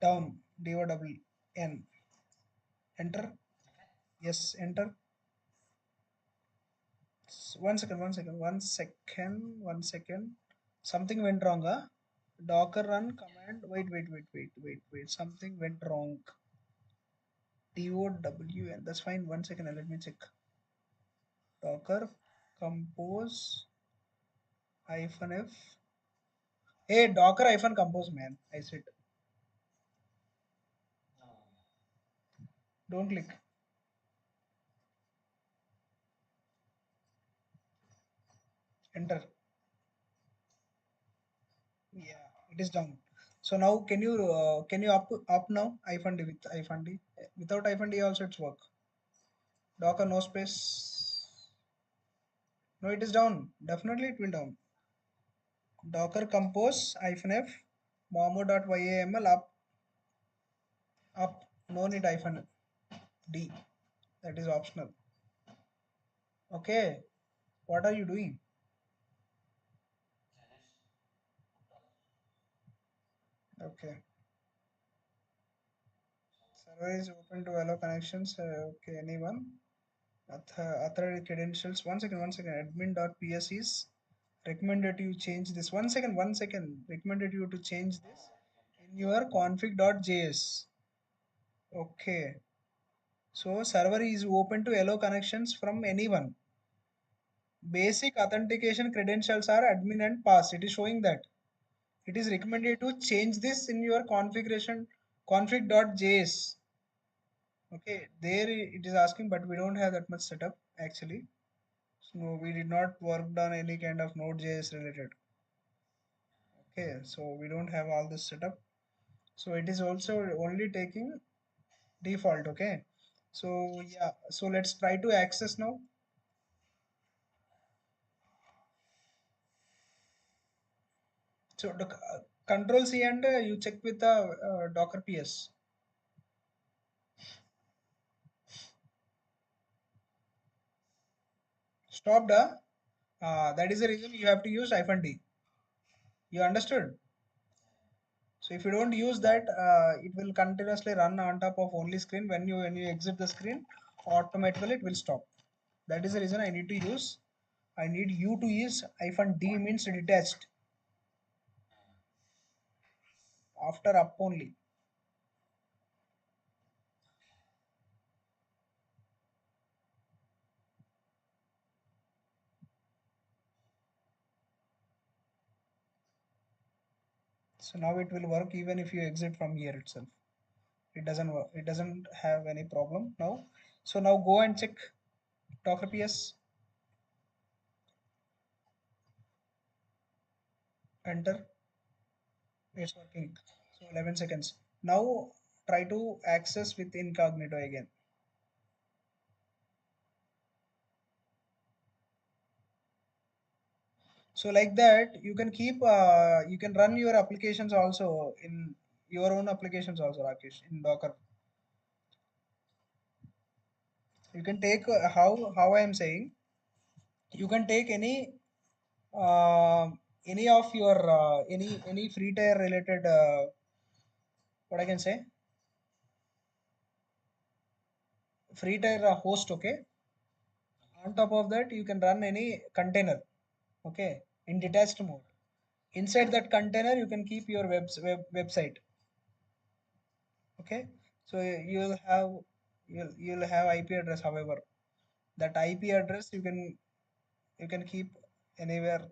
down. Enter. Yes, enter. 1 second. Something went wrong, huh? Docker run command. Wait. Something went wrong. DOWN. That's fine. 1 second. Let me check. Docker compose -f. Hey, Docker -compose, man. I said, don't click. Enter. Yeah, it is down. So now can you up now? -d with -d. Without -d also it's work. Docker no space. No, it is down. Definitely it will down. Docker compose -f momo.yaml up. No need -d. That is optional. Okay. What are you doing? Okay. Server is open to allow connections. Okay, anyone? Authority credentials. 1 second. Admin.ps is recommended you change this. 1 second. Recommended you to change this in your config.js. Okay. So server is open to allow connections from anyone. Basic authentication credentials are admin and pass. It is showing that. It is recommended to change this in your configuration config.js. Okay, there it is asking, but we don't have that much setup actually. So we did not work on any kind of Node.js related. Okay, so we don't have all this setup. So it is also only taking default. Okay, so yeah, so let's try to access now. So the Control C and you check with the Docker PS. Stopped. That is the reason you have to use -d. You understood? So if you don't use that, it will continuously run on top of only screen. When you exit the screen, automatically it will stop. That is the reason I need to use. I need you to use -d means detached after up only. So now it will work even if you exit from here itself. It doesn't work. It doesn't have any problem now. So now go and check Docker PS. Enter. It's working. So 11 seconds. Now try to access with incognito again. So like that, you can keep, you can run your applications also in your own applications also, Rakesh, in Docker. You can take how I am saying. You can take uh, any of your any free tier related what I can say free tier host. Okay, on top of that you can run any container. Okay, in detached mode. Inside that container, you can keep your website. Okay, so you'll have IP address. However, that IP address you can keep anywhere.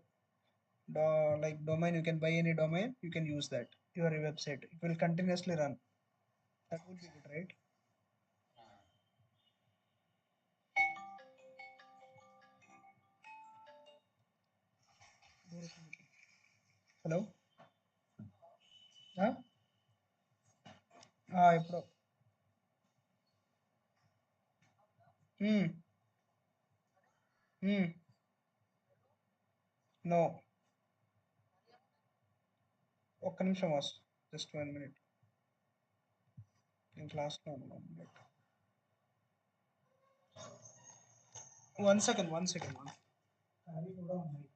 Like domain, you can buy any domain. You can use that your website. It will continuously run. That would be good, right? Hello. Huh? ఇప్పుడు hmm. Hmm. No. ఒక్క నిమిషం was just 1 minute. నేను క్లాస్లో ఉన్నాను. 1 second, 1 second. అది కూడా ఉన్నాయి.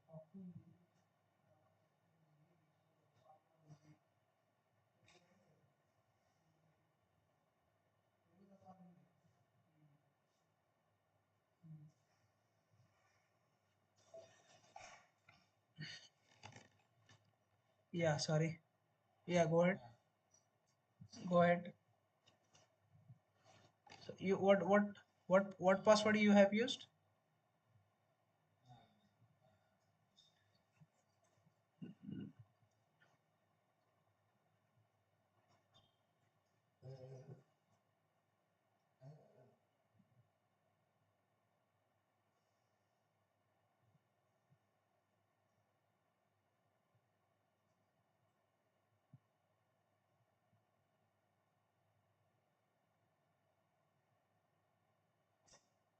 Yeah, sorry. Yeah, go ahead. Go ahead. So you what password you have used?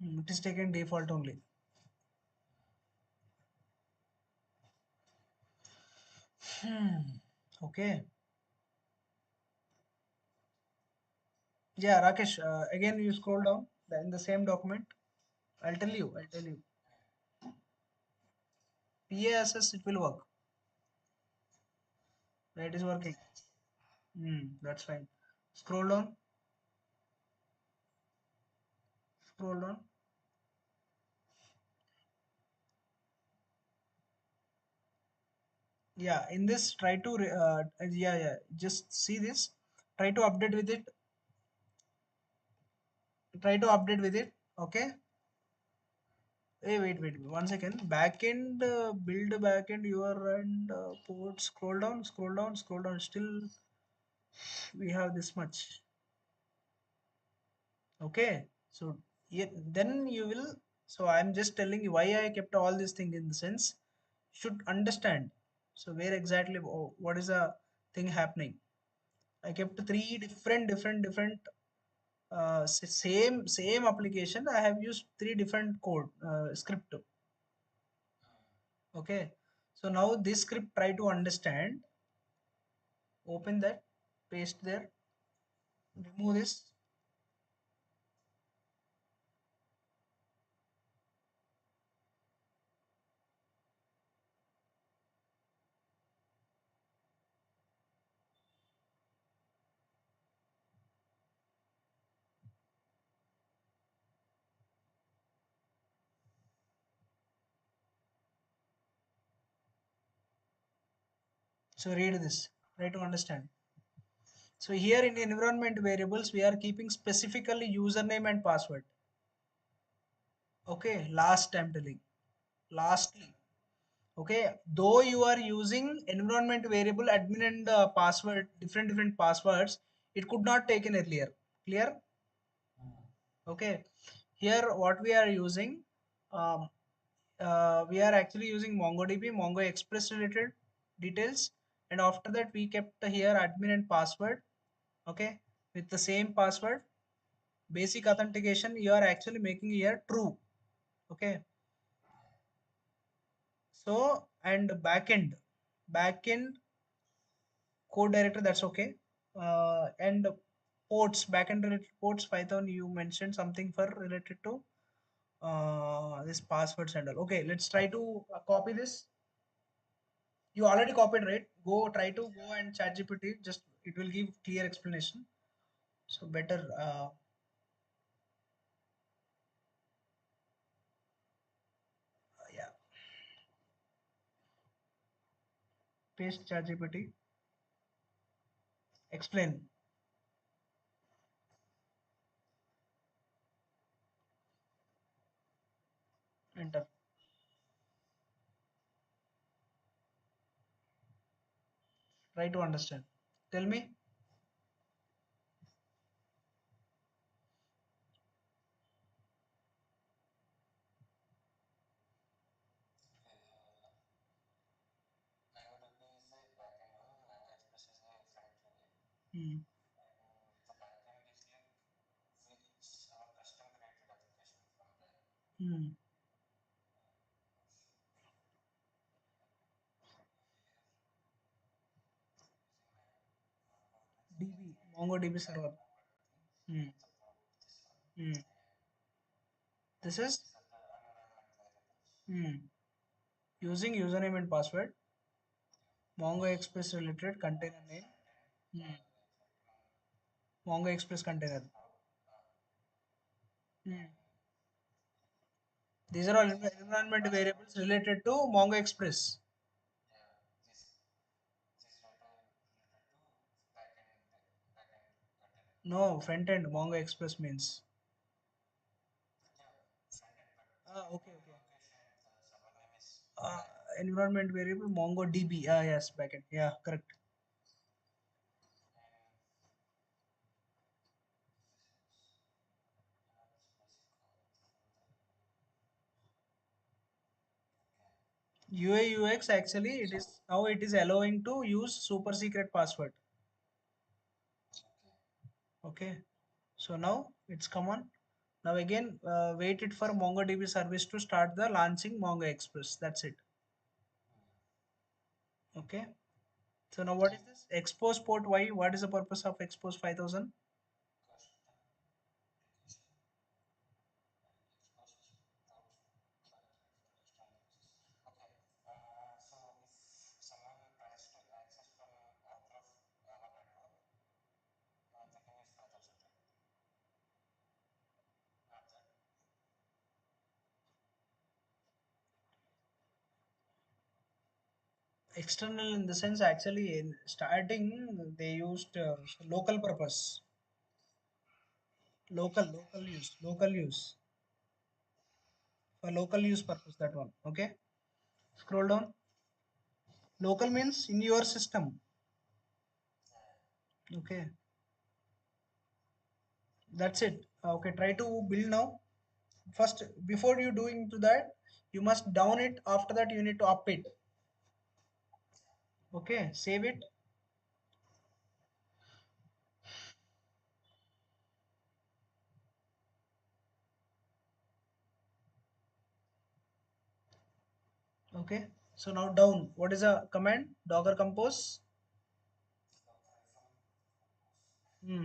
It is taken default only. Hmm. Okay. Yeah, Rakesh. Again, you scroll down in the same document. I'll tell you. I'll tell you. PASS, it will work. That is working. That's fine. Scroll down. Scroll down. Yeah. In this, try to yeah. Just see this. Try to update with it. Try to update with it. Okay. Hey, wait, 1 second. Backend, build backend, your and port. Scroll down, scroll down, scroll down. Still, we have this much. Okay, so yeah, then you will. So I'm just telling you why I kept all these things in the sense should understand. So where exactly what is the thing happening? I kept three different same application. I have used three different code script. Okay, so now this script try to understand. Open that, paste there, remove this. So read this, try to understand. So here in environment variables, we are keeping specifically username and password. Okay, last I'm telling. Lastly, okay, though you are using environment variable admin and password, different passwords, it could not taken earlier. Clear? Okay. Here what we are using, um, we are actually using MongoDB, Mongo Express related details, and after that we kept here admin and password. Okay, with the same password. Basic authentication you are actually making here true. Okay, so and backend code director, that's okay. And ports, backend related ports, Python, you mentioned something for related to this passwords and all. Okay, let's try to copy this. You already copied, right? Go try to go and chat GPT, just it will give clear explanation. So better, yeah, paste chat GPT, explain, enter, try to understand. Tell me. Hmm. Hmm. DB, MongoDB server. Hmm. Hmm. This is hmm. Using username and password, Mongo Express related container name, hmm. Mongo Express container. Hmm. These are all environment variables related to Mongo Express. No, front end Mongo Express means. Okay, okay. Uh, Environment variable MongoDB. Ah, yes, backend. Yeah, correct. UI UX actually it is now it is allowing to use super secret password. Okay. So now it's come on. Now again, wait it for MongoDB service to start the launching Mongo Express. That's it. Okay. So now what is this? Expose port Y. What is the purpose of expose 5000? External in the sense actually in starting they used local purpose, local use for local use purpose that one. Okay. Scroll down. Local means in your system. Okay. That's it. Okay. Try to build now. First, before you doing to that, you must down it. After that, you need to up it. Okay. Save it. Okay. So now down. What is a command? Docker compose. Hmm.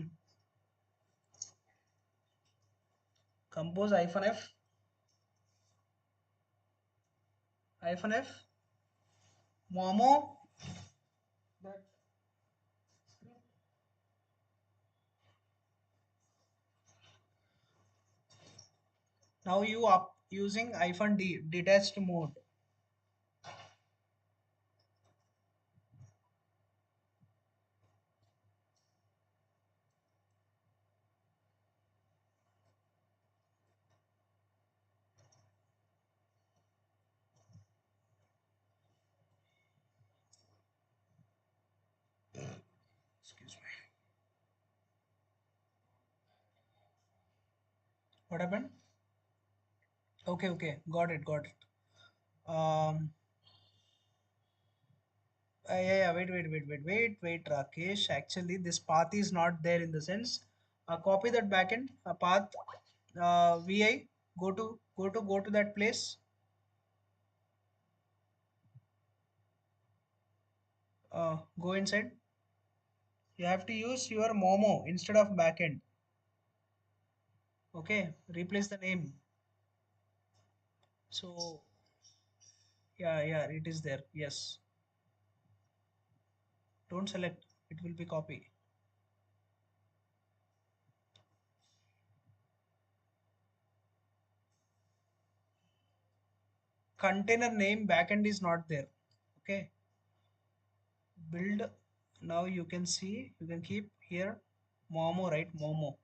Compose hyphen f hyphen f momo. That now you up using hyphen d detached mode. What happened? Okay, okay, got it, got it. Um, yeah, wait, Rakesh. Actually, this path is not there in the sense. Copy that backend path. VI. Go to that place. Go inside. You have to use your Momo instead of backend. Okay, replace the name. So yeah, yeah, it is there. Yes. Don't select. It will be copy. Container name backend is not there. Okay. Build. Now you can see. You can keep here. Momo, right? Momo.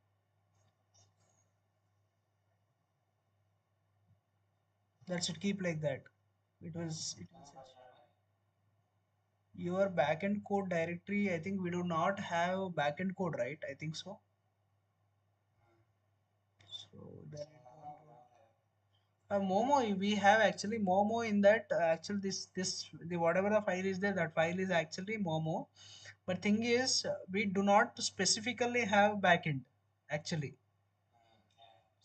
That's it. Keep like that. It was your backend code directory. I think we do not have backend code, right? I think so. So then it won't work. Momo, we have actually Momo in that. Actually, this the whatever the file is there, that file is actually Momo. But thing is, we do not specifically have backend actually.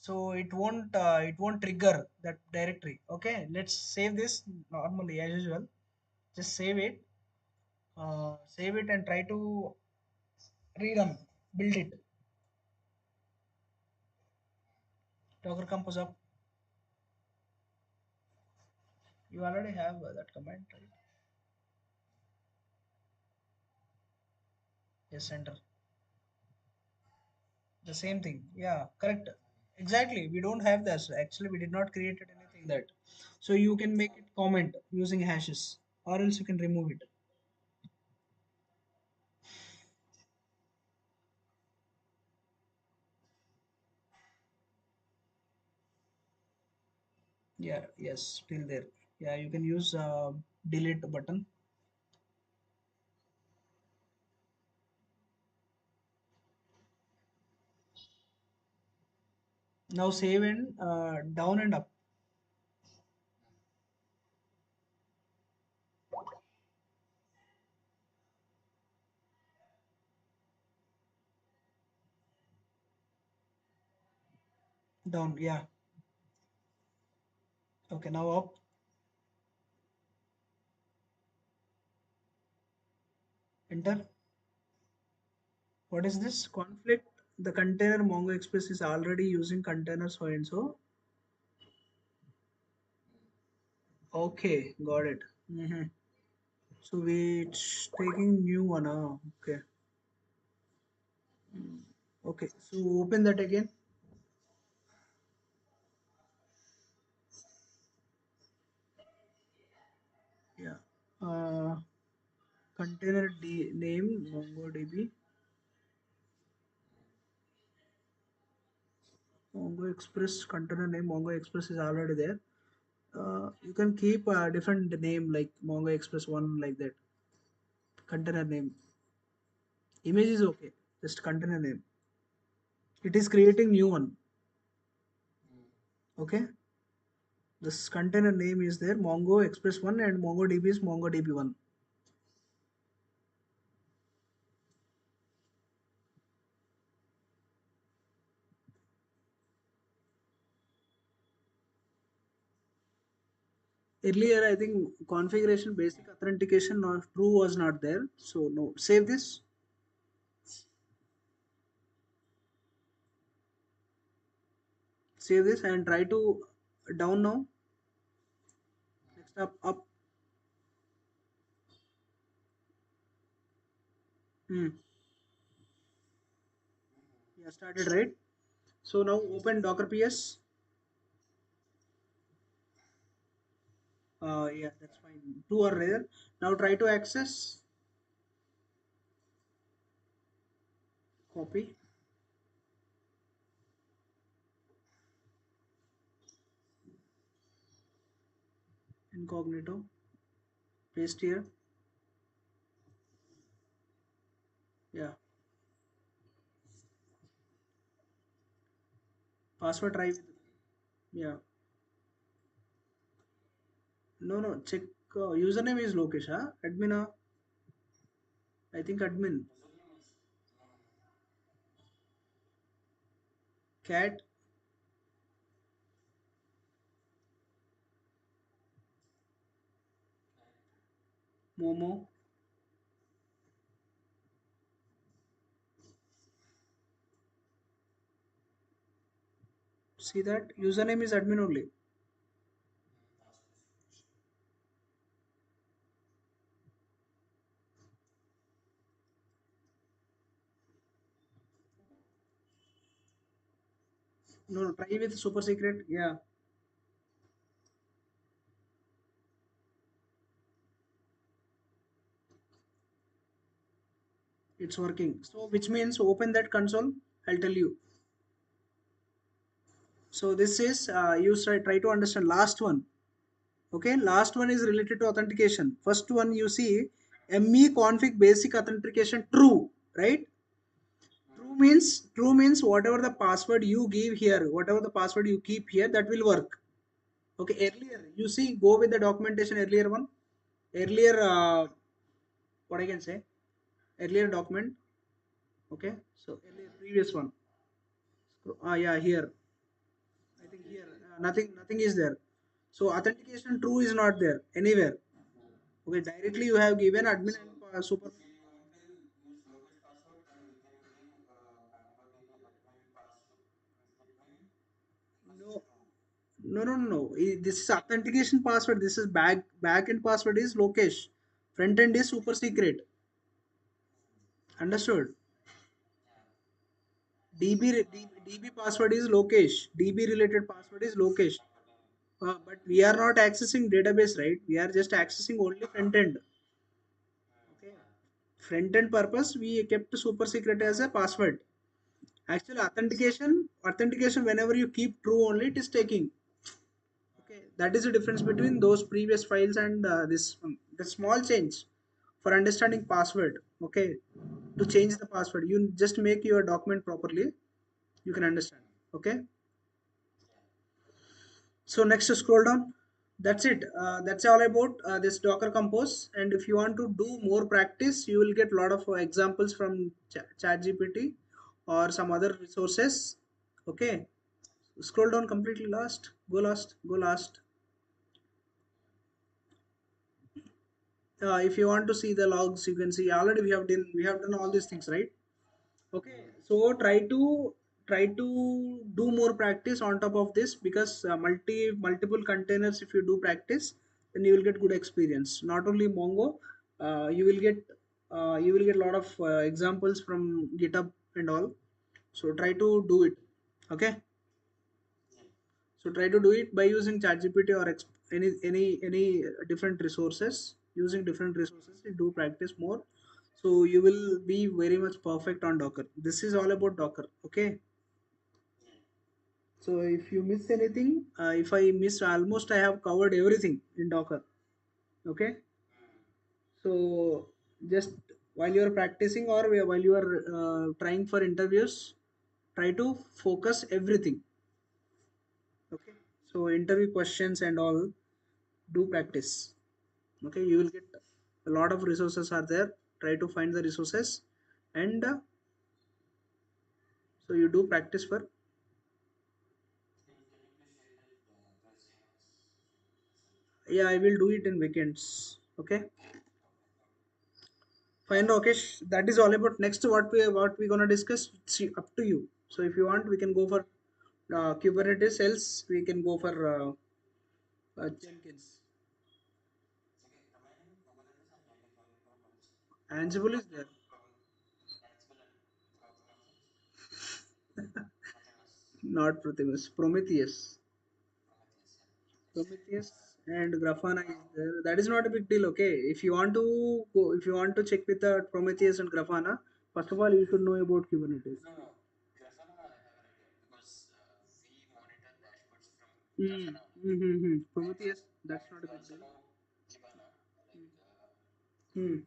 So it won't trigger that directory. Okay, let's save this normally as usual. Just save it and try to rerun, build it. Docker compose up. You already have that command, right? Yes, enter. The same thing. Yeah, correct. Exactly. We don't have this. Actually, we did not create anything that. So you can make it comment using hashes, or else you can remove it. Yeah. Yes. Still there. Yeah. You can use delete button. Now save and down and up. Down. Yeah. Okay. Now up. Enter. What is this conflict? The container Mongo Express is already using container so and so. Okay, got it. So we taking new one. Okay. Okay. So open that again. Yeah. Uh, container name MongoDB. Mongo Express container name Mongo Express is already there. You can keep a different name like Mongo Express one like that. Container name. Image is okay. Just container name. It is creating new one. Okay. This container name is there. Mongo Express one and MongoDB is MongoDB one. Earlier, I think configuration basic authentication not true was not there. So no. Save this. Save this and try to down now. Next up. Hmm. Yeah, started right. So now open Docker PS. Yeah, that's fine. Two are there. Now try to access. Copy. Incognito. Paste here. Yeah. Password try with, yeah. No, no, check. Username is Lokesh, huh? Admin, I think admin. Cat, Momo. See that? Username is admin only. No, no, try with super secret. Yeah, it's working. So, which means open that console. I'll tell you. So, this is try to understand last one. Okay, last one is related to authentication. First one you see me config basic authentication true, right? True means whatever the password you give here, whatever the password you keep here, that will work. Okay, earlier you see go with the documentation earlier one. Earlier what I can say? Earlier document. Okay, so earlier previous one. Yeah, here. I think here nothing is there. So authentication true is not there anywhere. Okay, directly you have given admin and super. No, no. This is authentication password. This is back end password is Lokesh. Front end is super secret. Understood? DB password is Lokesh. DB related password is Lokesh. But we are not accessing database, right? We are just accessing only front end. Okay. Front end purpose we kept super secret as a password. Actually, authentication whenever you keep true only it is taking. Okay, that is the difference between those previous files and this one. The small change for understanding password. Okay, to change the password, you just make your document properly. You can understand. Okay, so next scroll down. That's it. That's all about this Docker Compose. And if you want to do more practice, you will get a lot of examples from ChatGPT or some other resources. Okay, scroll down completely last. Go last. Go last. If you want to see the logs, you can see already we have done all these things, right? Okay, so try to do more practice on top of this, because multiple containers, if you do practice, then you will get good experience. Not only Mongo, you will get a lot of examples from GitHub and all. So try to do it. Okay, so try to do it by using ChatGPT or any different resources. Using different resources, you do practice more. So you will be very much perfect on Docker. This is all about Docker. Okay. So if you miss anything, if I miss almost, I have covered everything in Docker. Okay. So just while you are practicing or while you are trying for interviews, try to focus everything. Okay. So interview questions and all, do practice. Okay, you will get a lot of resources are there. Try to find the resources, and so you do practice for. Yeah, I will do it in weekends. Okay, fine, Rakesh. That is all about. Next, what we gonna discuss, see, up to you. So if you want, we can go for Kubernetes. Else we can go for Jenkins. Ansible is there. Not Prometheus. Prometheus and Grafana is there. That is not a big deal. Okay, if you want to check with the Prometheus and Grafana, first of all you should know about Kubernetes. Prometheus, that's not a big deal. Hmm.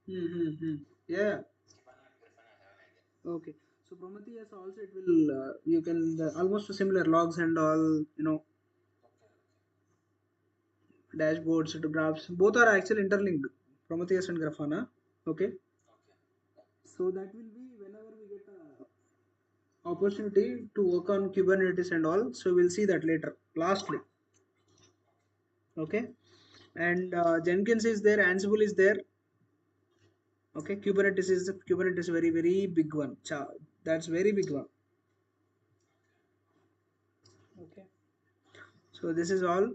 Hmm. Yeah. Okay. So Prometheus also it will you can almost similar logs and all, dashboards to graphs. Both are actually interlinked. Prometheus and Grafana. Okay. So that will be whenever we get a opportunity to work on Kubernetes and all. So we'll see that later. Lastly. Okay. And Jenkins is there. Ansible is there. Okay. Kubernetes very very big one. That's very big one. Okay. So this is all.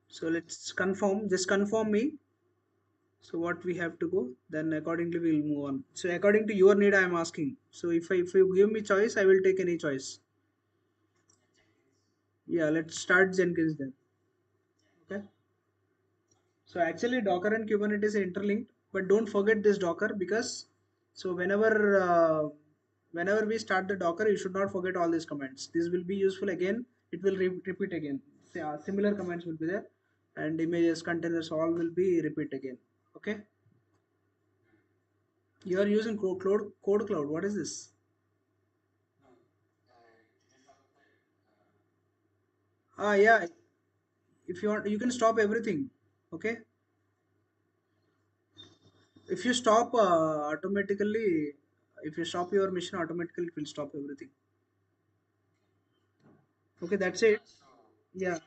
So let's confirm. Just confirm me. So what we have to go, then accordingly we'll move on. So according to your need, I am asking. So if you give me choice, I will take any choice. Yeah, let's start Jenkins then. Okay. So actually Docker and Kubernetes are interlinked, but don't forget this Docker because so whenever we start the Docker, you should not forget all these commands. This will be useful again. It will repeat again. Similar commands will be there, and images, containers, all will be repeat again. Okay. You are using code cloud. What is this? Yeah. If you want, you can stop everything. Okay. If you stop automatically, if you stop your mission automatically, it will stop everything. Okay, that's it. Yeah.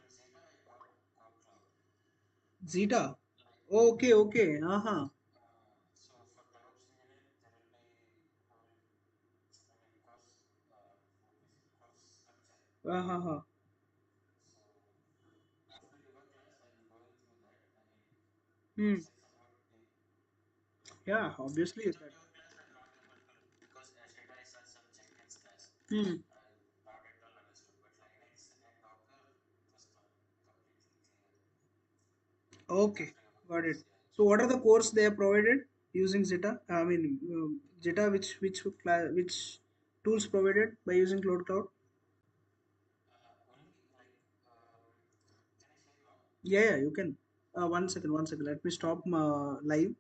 Zeta. Okay, okay. Uh-huh. Uh-huh. Hmm. Yeah, obviously. Hmm. Okay, got it. So what are the cores they have provided using Zeta? I mean, Zeta, which tools provided by using Cloud? Yeah, yeah, you can. One second. Let me stop live.